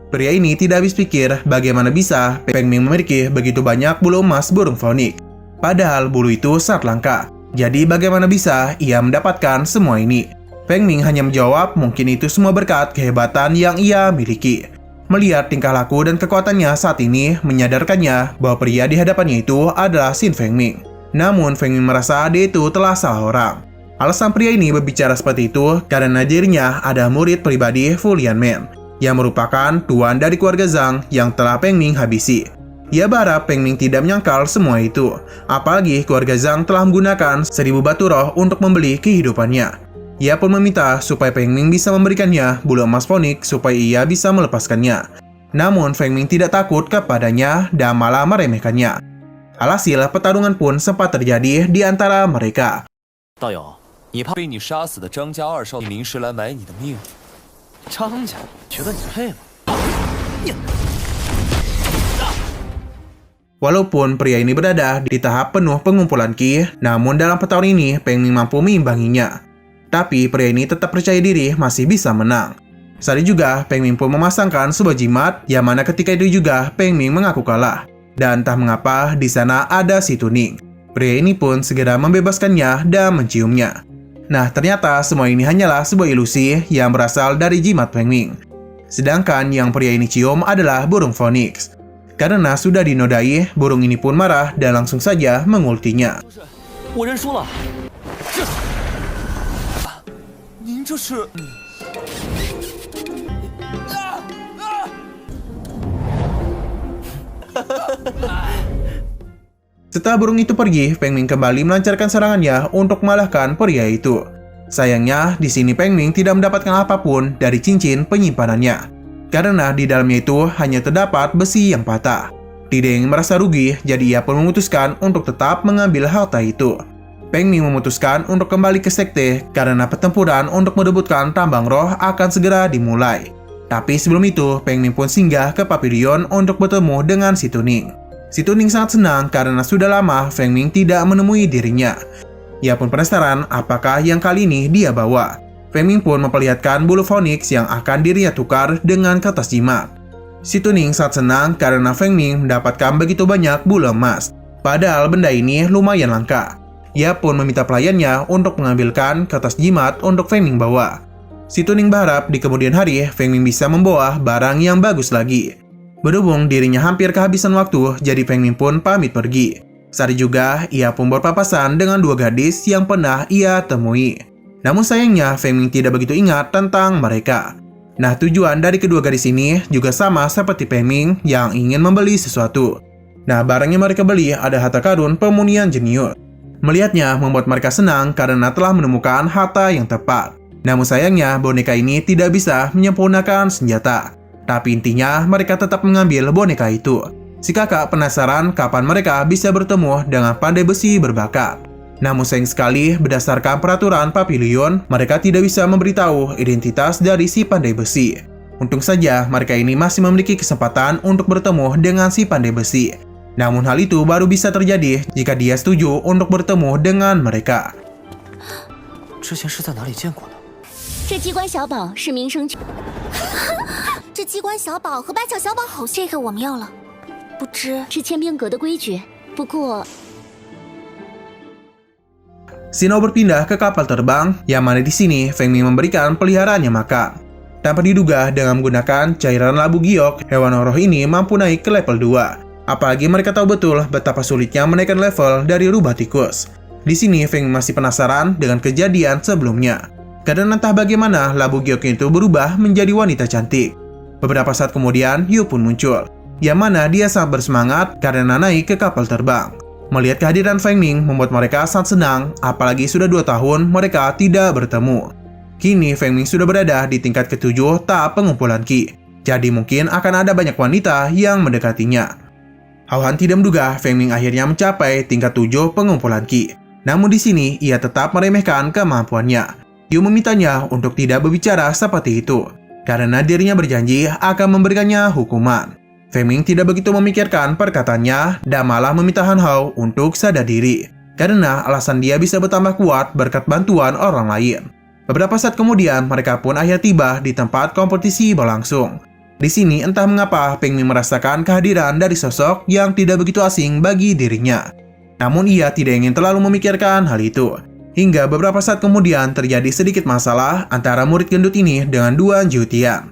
Pria ini tidak habis pikir bagaimana bisa Feng Ming memiliki begitu banyak bulu emas burung Phoenix. Padahal bulu itu sangat langka. Jadi bagaimana bisa ia mendapatkan semua ini? Feng Ming hanya menjawab mungkin itu semua berkat kehebatan yang ia miliki. Melihat tingkah laku dan kekuatannya saat ini, menyadarkannya bahwa pria di hadapannya itu adalah Xin Feng Ming. Namun Feng Ming merasa dia itu telah salah orang. Alasan pria ini berbicara seperti itu karena dirinya ada murid pribadi Fu Lianmen, yang merupakan tuan dari keluarga Zhang yang telah Feng Ming habisi. Ia berharap Feng Ming tidak menyangkal semua itu, apalagi keluarga Zhang telah menggunakan 1000 batu roh untuk membeli kehidupannya. Ia pun meminta supaya Feng Ming bisa memberikannya bulu emas Phoenix supaya ia bisa melepaskannya. Namun Feng Ming tidak takut kepadanya dan malah meremehkannya. Alhasil pertarungan pun sempat terjadi di antara mereka. 道友，你怕被你杀死的张家二少明是来买你的命。张家觉得你配吗？ Walaupun pria ini berada di tahap penuh pengumpulan Qi, namun dalam pertarungan ini Feng Ming mampu mengimbanginya. Tapi pria ini tetap percaya diri masih bisa menang. Saat itu juga Feng Ming pun memasangkan sebuah jimat, yang mana ketika itu juga Feng Ming mengaku kalah. Dan entah mengapa di sana ada si Tuning. Pria ini pun segera membebaskannya dan menciumnya. Nah, ternyata semua ini hanyalah sebuah ilusi yang berasal dari jimat Feng Ming. Sedangkan yang pria ini cium adalah burung Phoenix. Karena sudah dinodai, burung ini pun marah dan langsung saja mengultinya. 我认输了。您这是？ Setelah burung itu pergi, Feng Ming kembali melancarkan serangannya untuk mengalahkan pria itu. Sayangnya, di sini Feng Ming tidak mendapatkan apapun dari cincin penyimpanannya. Karena di dalamnya itu hanya terdapat besi yang patah. Tidak ingin merasa rugi, jadi ia pun memutuskan untuk tetap mengambil harta itu. Feng Ming memutuskan untuk kembali ke sekte karena pertempuran untuk merebutkan tambang roh akan segera dimulai. Tapi sebelum itu, Feng Ming pun singgah ke pavilion untuk bertemu dengan si Tuning. Si Tuning sangat senang karena sudah lama Feng Ming tidak menemui dirinya. Ia pun penasaran apakah yang kali ini dia bawa. Feng Ming pun memperlihatkan bulu Phoenix yang akan dirinya tukar dengan kertas jimat. Si Tuning sangat senang karena Feng Ming mendapatkan begitu banyak bulu emas. Padahal benda ini lumayan langka. Ia pun meminta pelayannya untuk mengambilkan kertas jimat untuk Feng Ming bawa. Si Tuning berharap di kemudian hari Feng Ming bisa membawa barang yang bagus lagi. Berhubung dirinya hampir kehabisan waktu, jadi Feng Ming pun pamit pergi. Saat juga, ia pun berpapasan dengan dua gadis yang pernah ia temui. Namun sayangnya, Feng Ming tidak begitu ingat tentang mereka. Nah, tujuan dari kedua gadis ini juga sama seperti Feng Ming yang ingin membeli sesuatu. Nah, barang yang mereka beli ada harta karun pemunian jenius. Melihatnya membuat mereka senang karena telah menemukan harta yang tepat. Namun sayangnya, boneka ini tidak bisa menyempurnakan senjata. Tapi intinya, mereka tetap mengambil boneka itu. Si kakak penasaran kapan mereka bisa bertemu dengan pandai besi berbakat. Namun sayang sekali, berdasarkan peraturan pavilion, mereka tidak bisa memberitahu identitas dari si pandai besi. Untung saja, mereka ini masih memiliki kesempatan untuk bertemu dengan si pandai besi. Namun hal itu baru bisa terjadi jika dia setuju untuk bertemu dengan mereka. 之前是在哪里见过的？这机关小宝是名声这机关小宝和八巧小宝好像，这个我们要了，不知是千兵阁的规矩。不过 Shino berpindah ke kapal terbang, yang mana di sini Feng Ming memberikan peliharaannya makan. Tanpa diduga dengan menggunakan cairan labu giok, hewan roh ini mampu naik ke level 2. Apalagi mereka tahu betul betapa sulitnya menaikkan level dari rubah tikus. Di sini Feng Ming masih penasaran dengan kejadian sebelumnya. Karena entah bagaimana labu giok itu berubah menjadi wanita cantik. Beberapa saat kemudian, Yu pun muncul, yang mana dia sangat bersemangat karena naik ke kapal terbang. Melihat kehadiran Feng Ming membuat mereka sangat senang, apalagi sudah 2 tahun mereka tidak bertemu. Kini Feng Ming sudah berada di tingkat ke-7 tahap pengumpulan Qi, jadi mungkin akan ada banyak wanita yang mendekatinya. Hao Han tidak menduga Feng Ming akhirnya mencapai tingkat 7 pengumpulan Qi. Namun di sini ia tetap meremehkan kemampuannya. Yu memintanya untuk tidak berbicara seperti itu, karena dirinya berjanji akan memberikannya hukuman. Feng Ming tidak begitu memikirkan perkataannya dan malah meminta Han Hao untuk sadar diri, karena alasan dia bisa bertambah kuat berkat bantuan orang lain. Beberapa saat kemudian, mereka pun akhirnya tiba di tempat kompetisi berlangsung. Di sini entah mengapa Feng Ming merasakan kehadiran dari sosok yang tidak begitu asing bagi dirinya. Namun ia tidak ingin terlalu memikirkan hal itu. Hingga beberapa saat kemudian terjadi sedikit masalah antara murid gendut ini dengan Duan Jiutian.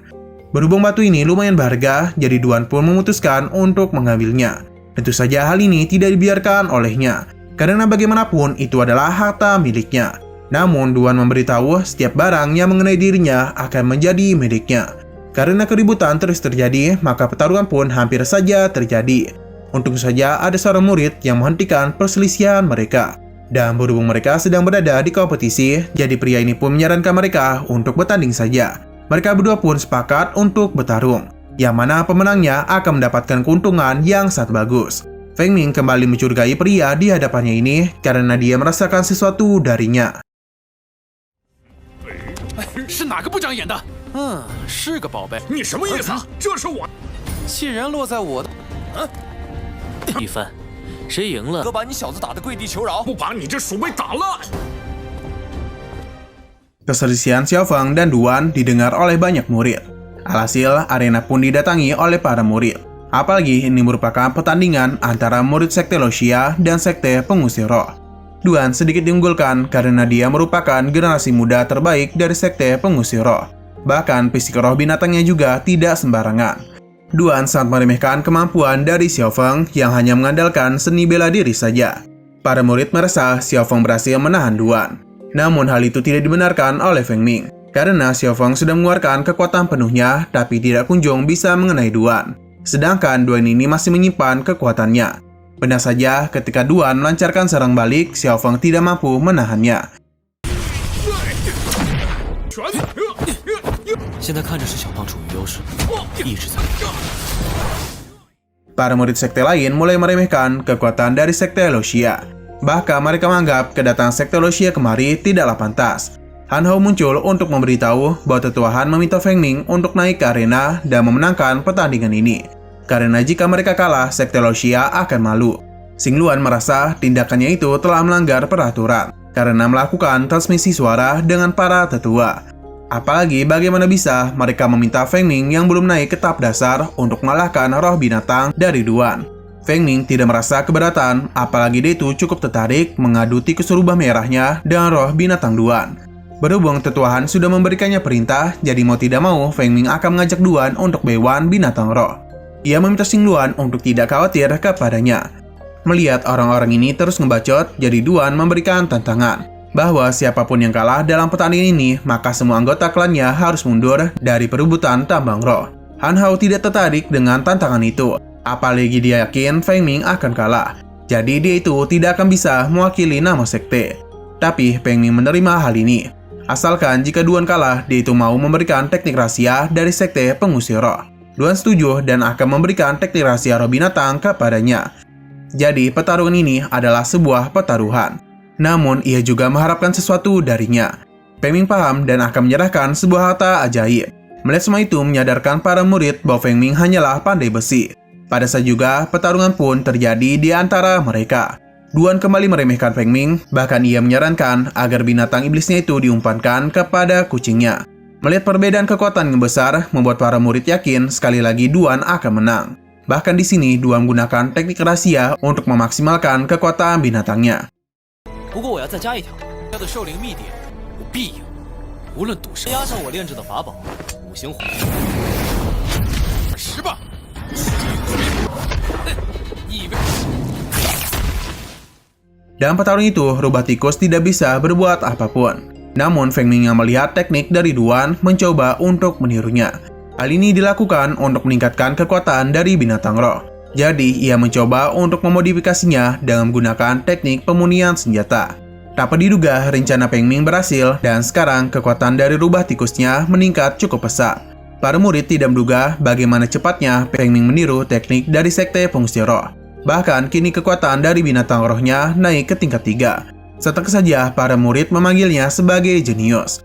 Berhubung batu ini lumayan berharga, jadi Duan pun memutuskan untuk mengambilnya. Tentu saja hal ini tidak dibiarkan olehnya, karena bagaimanapun itu adalah harta miliknya. Namun Duan memberitahu setiap barang yang mengenai dirinya akan menjadi miliknya. Karena keributan terus terjadi, maka pertarungan pun hampir saja terjadi. Untung saja ada seorang murid yang menghentikan perselisihan mereka. Dan berhubung mereka sedang berada di kompetisi, jadi pria ini pun menyarankan mereka untuk bertanding saja. Mereka berdua pun sepakat untuk bertarung, yang mana pemenangnya akan mendapatkan keuntungan yang sangat bagus. Feng Ming kembali mencurigai pria di hadapannya ini karena dia merasakan sesuatu darinya. 是哪个部长演的？是个宝贝，你什么意思？这是我。既然落在我的，比分，谁赢了，哥把你小子打得跪地求饶，不把你这鼠辈打烂。 Keselisihan Xiao Feng dan Duan didengar oleh banyak murid. Alhasil, arena pun didatangi oleh para murid. Apalagi ini merupakan pertandingan antara murid Sekte Luoxia dan Sekte Pengusir Roh. Duan sedikit diunggulkan karena dia merupakan generasi muda terbaik dari Sekte Pengusir Roh. Bahkan fisik roh binatangnya juga tidak sembarangan. Duan sangat meremehkan kemampuan dari Xiao Feng yang hanya mengandalkan seni bela diri saja. Para murid merasa Xiao Feng berhasil menahan Duan. Namun hal itu tidak dibenarkan oleh Feng Ming, karena Xiao Feng sudah mengeluarkan kekuatan penuhnya tapi tidak kunjung bisa mengenai Duan. Sedangkan Duan ini masih menyimpan kekuatannya. Benar saja ketika Duan melancarkan serang balik, Xiao Feng tidak mampu menahannya. 现在看着是小胖处于优势，一直在。 Para murid sekte lain mulai meremehkan kekuatan dari Sekte Luoxia. Bahkan mereka menganggap kedatangan Sekte Luoxia kemari tidaklah pantas. Han Hao muncul untuk memberitahu bahwa tetuahan meminta Feng Ming untuk naik ke arena dan memenangkan pertandingan ini. Karena jika mereka kalah, Sekte Luoxia akan malu. Xing Luan merasa tindakannya itu telah melanggar peraturan karena melakukan transmisi suara dengan para tetua. Apalagi bagaimana bisa mereka meminta Feng Ming yang belum naik ke tahap dasar untuk mengalahkan roh binatang dari Duan. Feng Ming tidak merasa keberatan, apalagi dia itu cukup tertarik mengadu tikus rubah merahnya dengan roh binatang Duan. Berhubung tetuahan sudah memberikannya perintah, jadi mau tidak mau Feng Ming akan mengajak Duan untuk bewan binatang roh. Ia meminta Xing Luan untuk tidak khawatir kepadanya. Melihat orang-orang ini terus ngebacot, jadi Duan memberikan tantangan bahwa siapapun yang kalah dalam pertandingan ini, maka semua anggota klannya harus mundur dari perebutan tambang roh. Han Hao tidak tertarik dengan tantangan itu. Apalagi dia yakin Feng Ming akan kalah. Jadi dia itu tidak akan bisa mewakili nama sekte. Tapi Feng Ming menerima hal ini. Asalkan jika Duan kalah, dia itu mau memberikan teknik rahasia dari Sekte Pengusir Roh. Duan setuju dan akan memberikan teknik rahasia roh binatang kepadanya. Jadi pertarungan ini adalah sebuah pertaruhan. Namun ia juga mengharapkan sesuatu darinya. Feng Ming paham dan akan menyerahkan sebuah harta ajaib. Melihat semua itu menyadarkan para murid bahwa Feng Ming hanyalah pandai besi. Pada saat juga pertarungan pun terjadi di antara mereka. Duan kembali meremehkan Feng Ming, bahkan ia menyarankan agar binatang iblisnya itu diumpankan kepada kucingnya. Melihat perbedaan kekuatan yang besar, membuat para murid yakin sekali lagi Duan akan menang. Bahkan di sini Duan menggunakan teknik rahasia untuk memaksimalkan kekuatan binatangnya. 不过我要再加一条，他的兽灵秘典，我必赢，无论赌谁压上我炼制的法宝五行火。10吧，以为。 Dalam pertarungan itu, rubah tikus tidak bisa berbuat apapun. Namun, Feng Ming yang melihat teknik dari Duan mencoba untuk menirunya. Hal ini dilakukan untuk meningkatkan kekuatan dari binatang roh. Jadi, ia mencoba untuk memodifikasinya dengan menggunakan teknik pemunihan senjata. Tanpa diduga, rencana Feng Ming berhasil dan sekarang kekuatan dari rubah tikusnya meningkat cukup pesat. Para murid tidak menduga bagaimana cepatnya Feng Ming meniru teknik dari sekte pengusir roh. Bahkan kini kekuatan dari binatang rohnya naik ke tingkat 3. Setentu saja para murid memanggilnya sebagai jenius.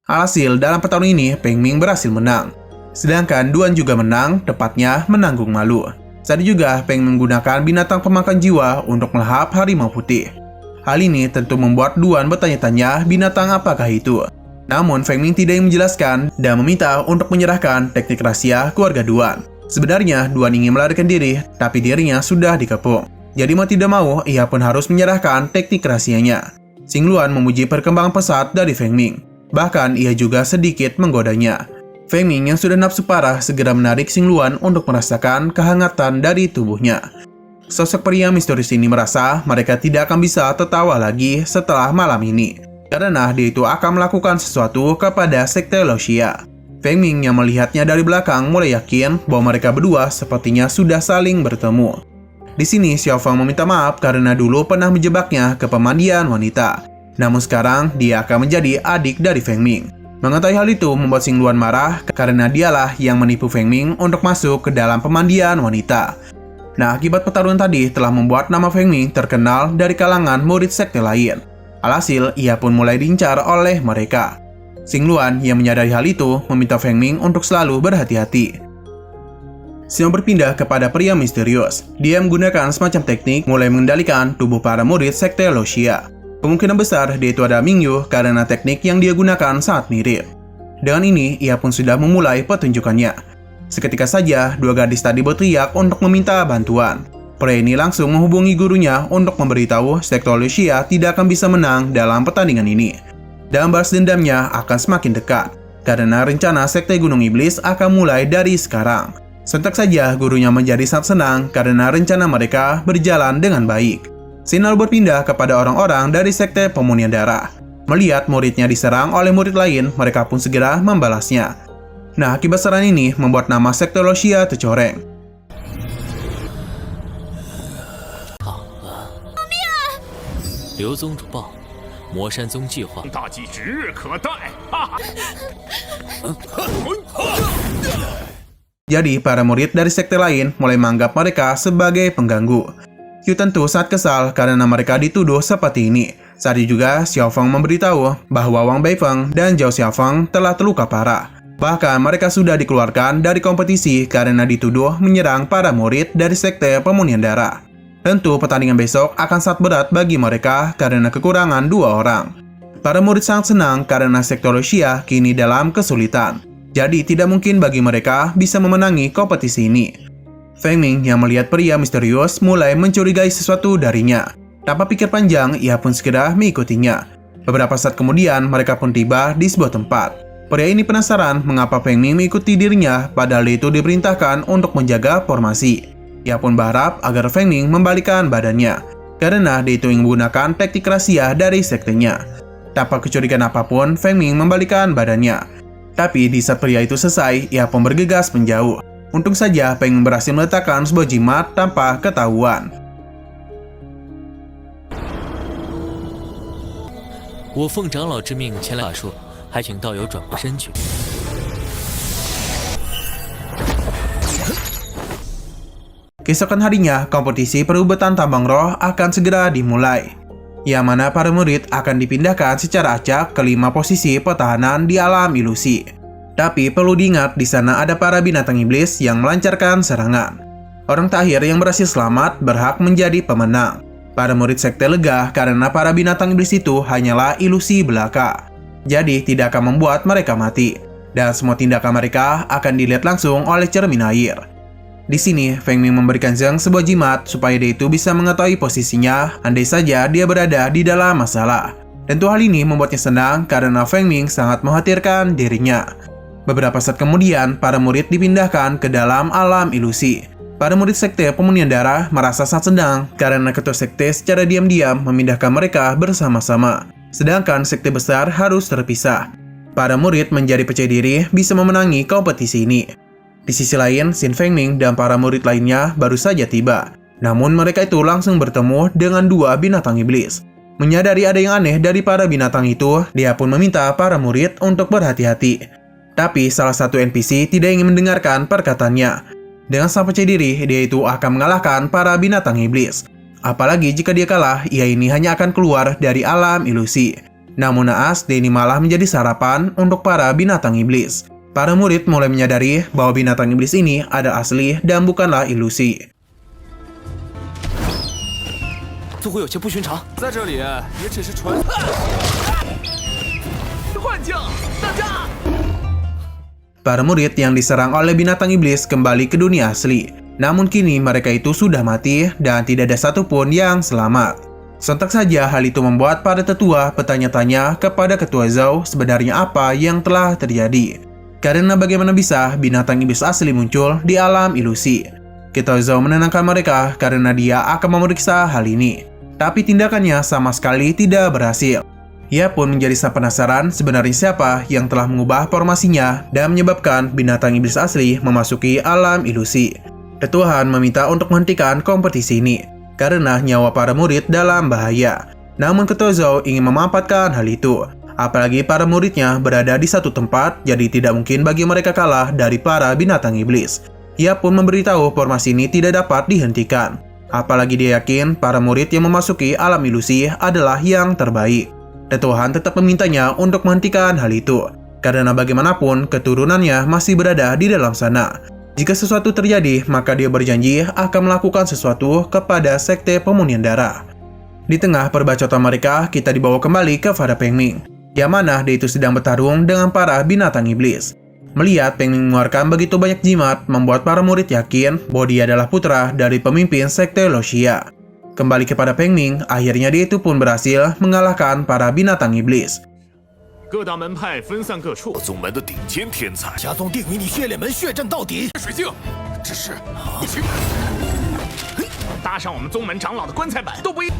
Alhasil, dalam pertarungan ini, Feng Ming berhasil menang. Sedangkan Duan juga menang, tepatnya menanggung malu. Saat juga, Feng Ming menggunakan binatang pemakan jiwa untuk melahap harimau putih. Hal ini tentu membuat Duan bertanya-tanya binatang apakah itu. Namun, Feng Ming tidak ingin menjelaskan dan meminta untuk menyerahkan teknik rahasia keluarga Duan. Sebenarnya, Duan ingin melarikan diri, tapi dirinya sudah dikepung. Jadi mau tidak mau, ia pun harus menyerahkan teknik rahasianya. Xingluan memuji perkembangan pesat dari Feng Ming. Bahkan, ia juga sedikit menggodanya. Feng Ming yang sudah nafsu parah segera menarik Xingluan untuk merasakan kehangatan dari tubuhnya. Sosok pria misterius ini merasa mereka tidak akan bisa tertawa lagi setelah malam ini, karena dia itu akan melakukan sesuatu kepada sekte Luoxia. Feng Ming yang melihatnya dari belakang mulai yakin bahwa mereka berdua sepertinya sudah saling bertemu. Di sini Xiaofang meminta maaf karena dulu pernah menjebaknya ke pemandian wanita. Namun sekarang dia akan menjadi adik dari Feng Ming. Mengetahui hal itu membuat Xingluan marah karena dialah yang menipu Feng Ming untuk masuk ke dalam pemandian wanita. Nah, akibat pertarungan tadi telah membuat nama Feng Ming terkenal dari kalangan murid sekte lain. Alhasil, ia pun mulai diincar oleh mereka. Xingluan yang menyadari hal itu meminta Feng Ming untuk selalu berhati-hati. Xiao berpindah kepada pria misterius. Dia menggunakan semacam teknik mulai mengendalikan tubuh para murid sekte Luoxia. Kemungkinan besar dia itu adalah Mingyu karena teknik yang dia gunakan sangat mirip. Dengan ini, ia pun sudah memulai pertunjukannya. Seketika saja, dua gadis tadi berteriak untuk meminta bantuan. Pria ini langsung menghubungi gurunya untuk memberitahu sekte Luoxia tidak akan bisa menang dalam pertandingan ini. Dan balas dendamnya akan semakin dekat, karena rencana sekte Gunung Iblis akan mulai dari sekarang. Sontak saja gurunya menjadi sangat senang karena rencana mereka berjalan dengan baik. Sinal berpindah kepada orang-orang dari sekte pemunihan darah. Melihat muridnya diserang oleh murid lain, mereka pun segera membalasnya. Nah, akibat serangan ini membuat nama sekte Luoxia tercoreng. Jadi, para murid dari sekte lain mulai menganggap mereka sebagai pengganggu. Yu tentu sangat kesal karena mereka dituduh seperti ini. Saat itu juga, Xiaofang memberitahu bahwa Wang Beifeng dan Zhao Xiaofang telah terluka parah. Bahkan mereka sudah dikeluarkan dari kompetisi karena dituduh menyerang para murid dari sekte pemunihan darah. Tentu pertandingan besok akan sangat berat bagi mereka karena kekurangan 2 orang. Para murid sangat senang karena sekte Luoxia kini dalam kesulitan. Jadi tidak mungkin bagi mereka bisa memenangi kompetisi ini. Feng Ming yang melihat pria misterius mulai mencurigai sesuatu darinya. Tanpa pikir panjang, ia pun segera mengikutinya. Beberapa saat kemudian, mereka pun tiba di sebuah tempat. Pria ini penasaran mengapa Feng Ming mengikuti dirinya padahal itu diperintahkan untuk menjaga formasi. Ia pun berharap agar Feng Ming membalikan badannya, karena dia itu ingin menggunakan teknik rahasia dari sektenya. Tanpa kecurigaan apapun, Feng Ming membalikan badannya. Tapi di saat pria itu selesai, ia pun bergegas menjauh. Untung saja Feng Ming berhasil meletakkan sebuah jimat tanpa ketahuan. 我奉长老之命前来法术，还请道友转过身去。 Keesokan harinya, kompetisi perebutan tambang roh akan segera dimulai. yang mana para murid akan dipindahkan secara acak ke 5 posisi pertahanan di alam ilusi. Tapi perlu diingat di sana ada para binatang iblis yang melancarkan serangan. Orang terakhir yang berhasil selamat berhak menjadi pemenang. Para murid sekte lega karena para binatang iblis itu hanyalah ilusi belaka. Jadi tidak akan membuat mereka mati. Dan semua tindakan mereka akan dilihat langsung oleh cermin air. Di sini, Feng Ming memberikan Zheng sebuah jimat supaya dia itu bisa mengetahui posisinya andai saja dia berada di dalam masalah. Tentu hal ini membuatnya senang karena Feng Ming sangat mengkhawatirkan dirinya. Beberapa saat kemudian, para murid dipindahkan ke dalam alam ilusi. Para murid sekte pemunihan darah merasa sangat senang karena ketua sekte secara diam-diam memindahkan mereka bersama-sama. Sedangkan sekte besar harus terpisah. Para murid menjadi percaya diri bisa memenangi kompetisi ini. Di sisi lain, Xin Fengming dan para murid lainnya baru saja tiba. Namun mereka itu langsung bertemu dengan 2 binatang iblis. Menyadari ada yang aneh dari para binatang itu, dia pun meminta para murid untuk berhati-hati. Tapi salah satu NPC tidak ingin mendengarkan perkataannya. Dengan sang percaya diri, dia itu akan mengalahkan para binatang iblis. Apalagi jika dia kalah, ia ini hanya akan keluar dari alam ilusi. Namun naas, dia ini malah menjadi sarapan untuk para binatang iblis. Para murid mulai menyadari bahwa binatang iblis ini adalah asli dan bukanlah ilusi. 似乎有些不寻常，在这里也只是传。幻境，大家！ Para murid yang diserang oleh binatang iblis kembali ke dunia asli. Namun kini mereka itu sudah mati dan tidak ada satupun yang selamat. Sontak saja hal itu membuat para tetua bertanya-tanya kepada ketua Zhao sebenarnya apa yang telah terjadi. Karena bagaimana bisa binatang iblis asli muncul di alam ilusi. Ketua Zhao menenangkan mereka karena dia akan memeriksa hal ini. Tapi tindakannya sama sekali tidak berhasil. Ia pun menjadi sangat penasaran sebenarnya siapa yang telah mengubah formasinya dan menyebabkan binatang iblis asli memasuki alam ilusi. Ketua Han meminta untuk menghentikan kompetisi ini karena nyawa para murid dalam bahaya. Namun Ketua Zhao ingin memanfaatkan hal itu. Apalagi para muridnya berada di satu tempat, jadi tidak mungkin bagi mereka kalah dari para binatang iblis. Ia pun memberitahu formasi ini tidak dapat dihentikan. Apalagi dia yakin para murid yang memasuki alam ilusi adalah yang terbaik. Tuhan tetap memintanya untuk menghentikan hal itu, karena bagaimanapun keturunannya masih berada di dalam sana. Jika sesuatu terjadi, maka dia berjanji akan melakukan sesuatu kepada sekte pemunihan darah. Di tengah perbacotan mereka, kita dibawa kembali ke Fada Feng Ming, yang mana dia itu sedang bertarung dengan para binatang iblis. Melihat Feng Ming mengeluarkan begitu banyak jimat, membuat para murid yakin bahwa dia adalah putra dari pemimpin sekte Loxia. Kembali kepada Feng Ming, akhirnya dia itu pun berhasil mengalahkan para binatang iblis. 各大门派分散各处，宗门的顶尖天才，霞宗定与你血炼门血战到底。水镜，只是一群搭上我们宗门长老的棺材板都不一。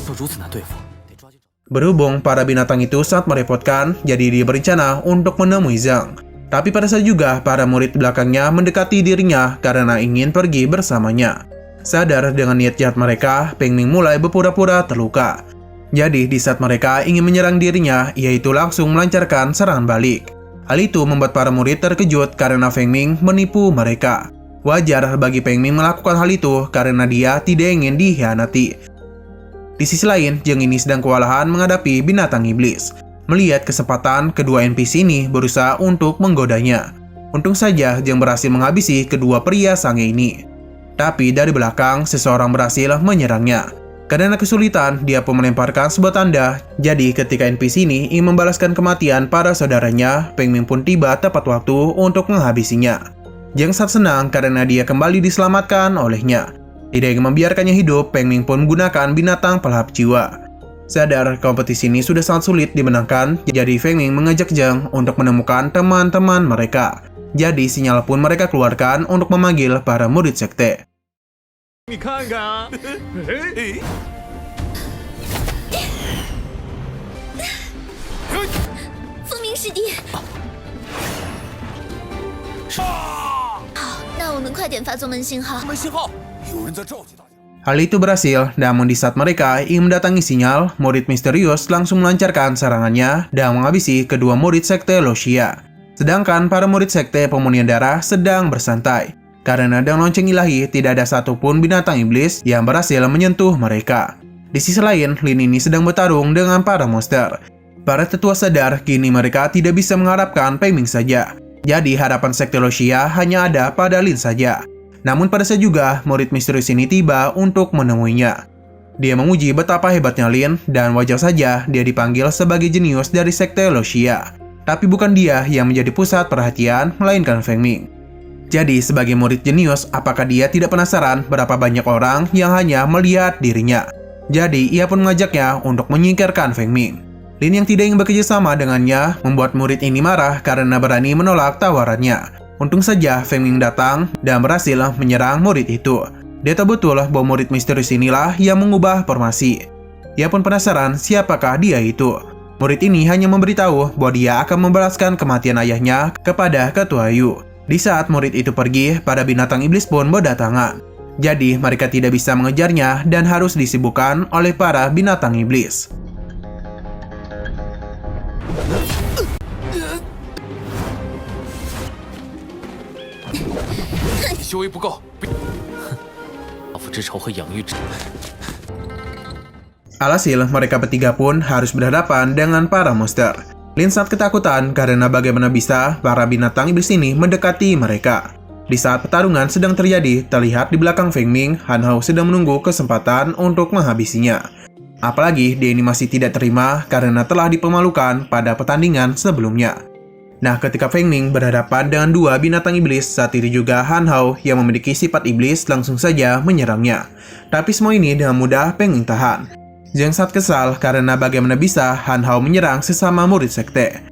若如此难对付，得抓紧找。 Berhubung para binatang itu sangat merepotkan, jadi dia berencana untuk menemui Zhang. Tapi pada saat juga para murid belakangnya mendekati dirinya karena ingin pergi bersamanya. Sadar dengan niat jahat mereka, Feng Ming mulai berpura-pura terluka. Jadi di saat mereka ingin menyerang dirinya, ia itu langsung melancarkan serangan balik. Hal itu membuat para murid terkejut karena Feng Ming menipu mereka. Wajar bagi Feng Ming melakukan hal itu karena dia tidak ingin dikhianati. Di sisi lain, Zheng ini sedang kewalahan menghadapi binatang iblis. Melihat kesempatan, kedua NPC ini berusaha untuk menggodanya. Untung saja Zheng berhasil menghabisi kedua pria sange ini. Tapi dari belakang, seseorang berhasil menyerangnya. Karena kesulitan, dia pun melemparkan sebuah tanda. Jadi ketika NPC ini ingin membalaskan kematian para saudaranya, Feng Ming pun tiba tepat waktu untuk menghabisinya. Zheng sangat senang karena dia kembali diselamatkan olehnya. Tidak ingin membiarkannya hidup, Feng Ming pun menggunakan binatang pelahap jiwa. Sadar kompetisi ini sudah sangat sulit dimenangkan, jadi Feng Ming mengajak Zheng untuk menemukan teman-teman mereka. Jadi sinyal pun mereka keluarkan untuk memanggil para murid sekte. 你看看啊，风鸣师弟。好，那我们快点发宗门信号。门信号，有人在召集大家。 Hal itu berhasil, namun di saat mereka ingin mendatangi sinyal, murid misterius langsung melancarkan serangannya dan menghabisi kedua murid sekte Loxia. Sedangkan para murid sekte pemunihan darah sedang bersantai. Karena dengan lonceng ilahi, tidak ada satupun binatang iblis yang berhasil menyentuh mereka. Di sisi lain, Lin ini sedang bertarung dengan para monster. Para tetua sadar kini mereka tidak bisa mengharapkan Feng Ming saja. Jadi harapan sekte Luoxia hanya ada pada Lin saja. Namun pada saat juga, murid misterius ini tiba untuk menemuinya. Dia menguji betapa hebatnya Lin, dan wajar saja dia dipanggil sebagai jenius dari sekte Luoxia. Tapi bukan dia yang menjadi pusat perhatian, melainkan Feng Ming. Jadi sebagai murid jenius, apakah dia tidak penasaran berapa banyak orang yang hanya melihat dirinya? Jadi ia pun mengajaknya untuk menyingkirkan Feng Ming. Lin yang tidak ingin bekerja sama dengannya membuat murid ini marah karena berani menolak tawarannya. Untung saja Feng Ming datang dan berhasil menyerang murid itu. Dia tahu betul bahwa murid misterius inilah yang mengubah formasi. Ia pun penasaran siapakah dia itu. Murid ini hanya memberitahu bahwa dia akan membalaskan kematian ayahnya kepada Ketua Yu. Di saat murid itu pergi, para binatang iblis pun berdatangan. Jadi mereka tidak bisa mengejarnya dan harus disibukkan oleh para binatang iblis. Alhasil, mereka bertiga pun harus berhadapan dengan para monster. Lin sangat ketakutan karena bagaimana bisa para binatang iblis ini mendekati mereka. Di saat pertarungan sedang terjadi, terlihat di belakang Feng Ming, Han Hao sedang menunggu kesempatan untuk menghabisinya. Apalagi dia ini masih tidak terima karena telah dipermalukan pada pertandingan sebelumnya. Nah, ketika Feng Ming berhadapan dengan dua binatang iblis, saat itu juga Han Hao yang memiliki sifat iblis langsung saja menyerangnya. Tapi semua ini dengan mudah Feng Ming tahan. Zhang sangat kesal karena bagaimana bisa Han Hao menyerang sesama murid sekte.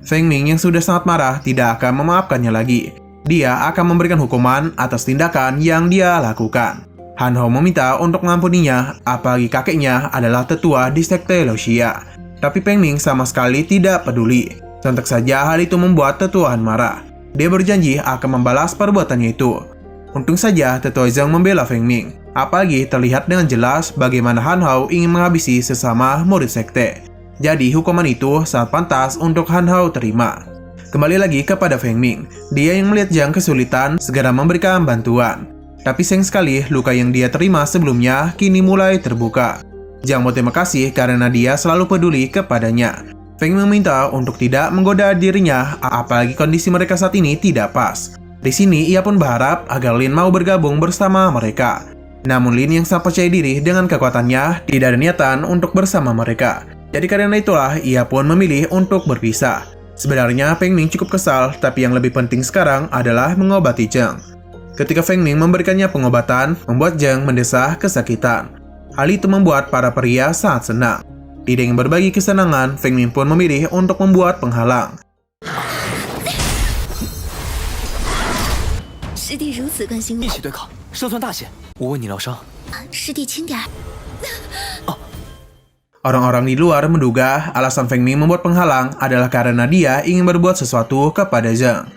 Feng Ming yang sudah sangat marah tidak akan memaafkannya lagi. Dia akan memberikan hukuman atas tindakan yang dia lakukan. Han Hao meminta untuk mengampuninya, apalagi kakeknya adalah tetua di sekte Luoxia. Tapi Feng Ming sama sekali tidak peduli. Sontak saja hal itu membuat tetua Han marah. Dia berjanji akan membalas perbuatannya itu. Untung saja tetua Zhang membela Feng Ming. Apalagi terlihat dengan jelas bagaimana Han Hao ingin menghabisi sesama murid sekte. Jadi hukuman itu sangat pantas untuk Han Hao terima. Kembali lagi kepada Feng Ming. Dia yang melihat Zhang kesulitan segera memberikan bantuan. Tapi sayang sekali luka yang dia terima sebelumnya kini mulai terbuka. Zhang berterima kasih karena dia selalu peduli kepadanya. Feng Ming meminta untuk tidak menggoda dirinya, apalagi kondisi mereka saat ini tidak pas. Di sini ia pun berharap agar Lin mau bergabung bersama mereka. Namun Lin yang sangat percaya diri dengan kekuatannya tidak ada niatan untuk bersama mereka. Jadi karena itulah ia pun memilih untuk berpisah. Sebenarnya Feng Ming cukup kesal, tapi yang lebih penting sekarang adalah mengobati Zhang. Ketika Feng Ming memberikannya pengobatan, membuat Zhang mendesah kesakitan. Hal itu membuat para pria sangat senang. Tidak ingin berbagi kesenangan, Feng Ming pun memilih untuk membuat penghalang. 师弟如此关心我，一起对抗，胜算大显。我为你疗伤。师弟轻点儿。 Orang-orang di luar menduga alasan Feng Ming membuat penghalang adalah karena dia ingin berbuat sesuatu kepada Zhang.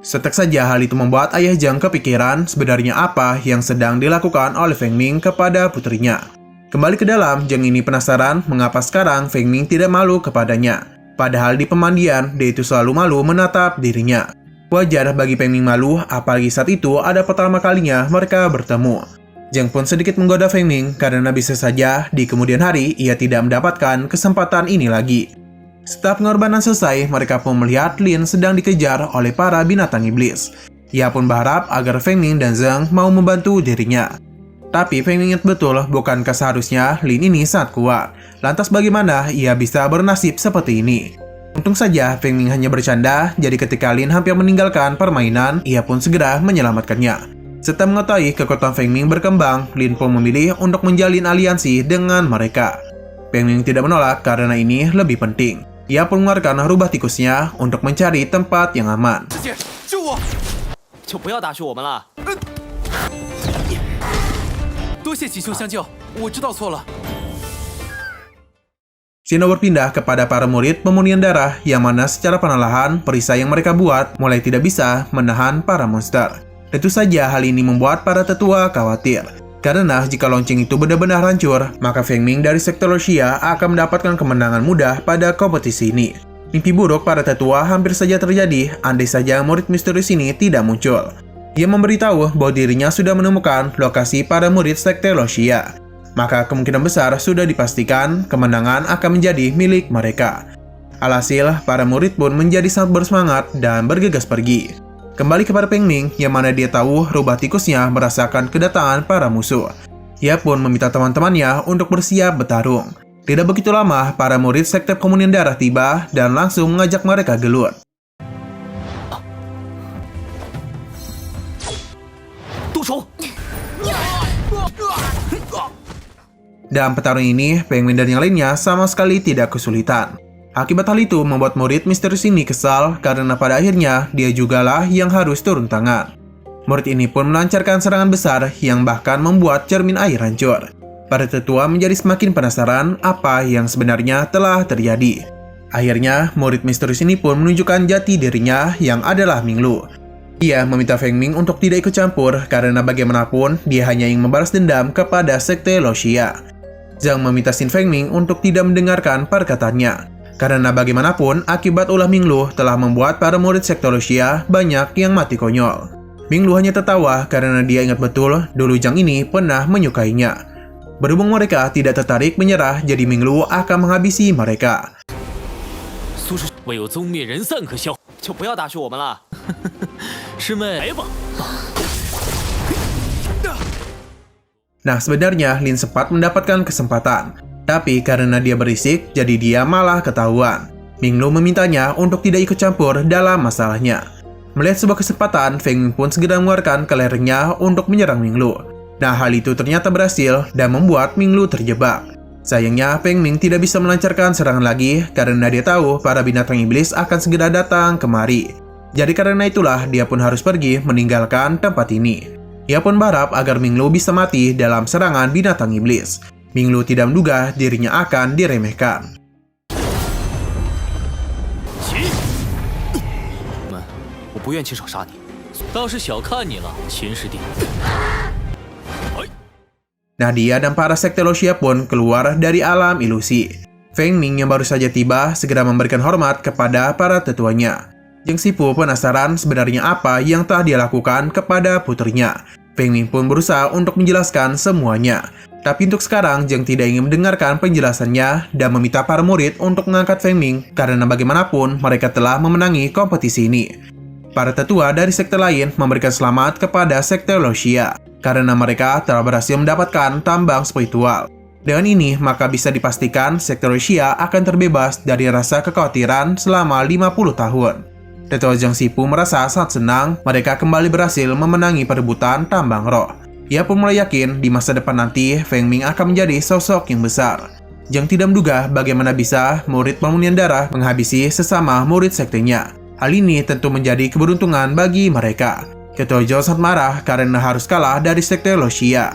Setek saja hal itu membuat ayah Zhang kepikiran sebenarnya apa yang sedang dilakukan oleh Feng Ming kepada putrinya. Kembali ke dalam, Zhang ini penasaran mengapa sekarang Feng Ming tidak malu kepadanya. Padahal di pemandian, dia itu selalu malu menatap dirinya. Wajar bagi Feng Ming malu, apalagi saat itu ada pertama kalinya mereka bertemu. Zhang pun sedikit menggoda Feng Ming karena bisa saja di kemudian hari ia tidak mendapatkan kesempatan ini lagi. Setelah pengorbanan selesai, mereka pun melihat Lin sedang dikejar oleh para binatang iblis. Ia pun berharap agar Feng Ming dan Zhang mau membantu dirinya. Tapi Feng Ming ingat betul bukankah seharusnya Lin ini sangat kuat. Lantas bagaimana ia bisa bernasib seperti ini? Untung saja Feng Ming hanya bercanda, jadi ketika Lin hampir meninggalkan permainan, ia pun segera menyelamatkannya. Setelah mengetahui kekuatan Feng Ming berkembang, Lin pun memilih untuk menjalin aliansi dengan mereka. Feng Ming tidak menolak karena ini lebih penting. Ia pun mengeluarkan rubah tikusnya untuk mencari tempat yang aman. Shino berpindah kepada para murid pemunian darah yang mana secara perlahan perisai yang mereka buat mulai tidak bisa menahan para monster. Tentu saja hal ini membuat para tetua khawatir. Karena jika lonceng itu benar-benar hancur, maka Feng Ming dari sekte Luoxia akan mendapatkan kemenangan mudah pada kompetisi ini. Mimpi buruk para tetua hampir saja terjadi andai saja murid misterius ini tidak muncul. Ia memberitahu bahwa dirinya sudah menemukan lokasi para murid sekte Luoxia. Maka kemungkinan besar sudah dipastikan kemenangan akan menjadi milik mereka. Alhasil, para murid pun menjadi sangat bersemangat dan bergegas pergi. Kembali kepada Feng Ming, yang mana dia tahu rubah tikusnya merasakan kedatangan para musuh. Ia pun meminta teman-temannya untuk bersiap bertarung. Tidak begitu lama, para murid sekte komunian darah tiba dan langsung mengajak mereka gelut. Dalam pertarungan ini, Feng Ming dan yang lainnya sama sekali tidak kesulitan. Akibat hal itu membuat murid misterius ini kesal karena pada akhirnya dia jugalah yang harus turun tangan. Murid ini pun melancarkan serangan besar yang bahkan membuat cermin air hancur. Para tetua menjadi semakin penasaran apa yang sebenarnya telah terjadi. Akhirnya, murid misterius ini pun menunjukkan jati dirinya yang adalah Minglu. Ia meminta Feng Ming untuk tidak ikut campur karena bagaimanapun dia hanya ingin membalas dendam kepada sekte Luoxia. Zhang meminta Xin Feng Ming untuk tidak mendengarkan perkataannya. Karena bagaimanapun akibat ulah Minglu telah membuat para murid sekte Luoxia banyak yang mati konyol. Minglu hanya tertawa karena dia ingat betul dulu Zhang ini pernah menyukainya. Berhubung mereka tidak tertarik menyerah, jadi Minglu akan menghabisi mereka. 唯有宗灭人散可笑，就不要打趣我们了。师妹，来吧。 Nah, sebenarnya Lin sempat mendapatkan kesempatan. Tapi karena dia berisik, jadi dia malah ketahuan. Minglu memintanya untuk tidak ikut campur dalam masalahnya. Melihat sebuah kesempatan, Feng Ming pun segera mengeluarkan kelerengnya untuk menyerang Minglu. Nah, hal itu ternyata berhasil dan membuat Minglu terjebak. Sayangnya, Feng Ming tidak bisa melancarkan serangan lagi karena dia tahu para binatang iblis akan segera datang kemari. Jadi karena itulah dia pun harus pergi meninggalkan tempat ini. Ia pun berharap agar Minglu bisa mati dalam serangan binatang iblis. Minglu tidak menduga dirinya akan diremehkan. Nah, dia dan para sekte Luoxia pun keluar dari alam ilusi. Feng Ming yang baru saja tiba segera memberikan hormat kepada para tetuanya. Zhang Sifu penasaran sebenarnya apa yang telah dia lakukan kepada putrinya. Feng Ming pun berusaha untuk menjelaskan semuanya. Tapi untuk sekarang, Zhang tidak ingin mendengarkan penjelasannya dan meminta para murid untuk mengangkat Feng Ming karena bagaimanapun mereka telah memenangi kompetisi ini. Para tetua dari sekte lain memberikan selamat kepada sekte Luoxia karena mereka telah berhasil mendapatkan tambang spiritual. Dengan ini, maka bisa dipastikan sekte Luoxia akan terbebas dari rasa kekhawatiran selama 50 tahun. Tetua Zhang Sifu merasa sangat senang mereka kembali berhasil memenangi perebutan tambang roh. Ia pun mulai yakin di masa depan nanti Feng Ming akan menjadi sosok yang besar. Zhang tidak menduga bagaimana bisa murid komunian darah menghabisi sesama murid sektenya. Hal ini tentu menjadi keberuntungan bagi mereka. Ketua Zhao sangat marah karena harus kalah dari sekte Luoxia.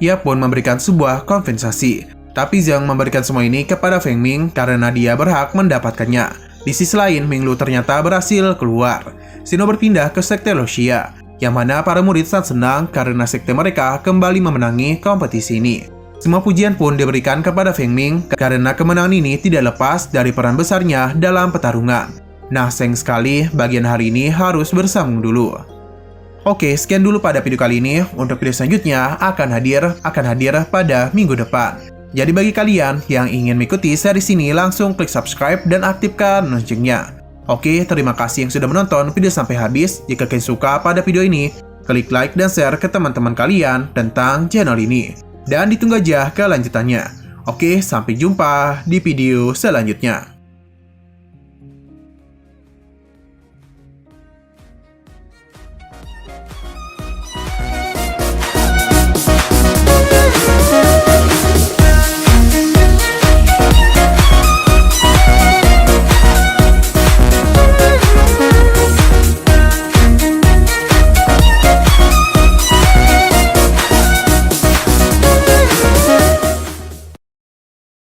Ia pun memberikan sebuah kompensasi. Tapi Zhang memberikan semua ini kepada Feng Ming karena dia berhak mendapatkannya. Di sisi lain, Minglu ternyata berhasil keluar. Sino berpindah ke sekte Luoxia, yang mana para murid sangat senang karena sekte mereka kembali memenangi kompetisi ini. Semua pujian pun diberikan kepada Feng Ming karena kemenangan ini tidak lepas dari peran besarnya dalam pertarungan. Nah, sayang sekali bagian hari ini harus bersambung dulu. Oke, sekian dulu pada video kali ini. Untuk video selanjutnya akan hadir pada minggu depan. Jadi bagi kalian yang ingin mengikuti series ini, langsung klik subscribe dan aktifkan loncengnya. Oke, terima kasih yang sudah menonton video sampai habis. Jika kalian suka pada video ini, klik like dan share ke teman-teman kalian tentang channel ini. Dan ditunggu aja kelanjutannya. Oke, sampai jumpa di video selanjutnya.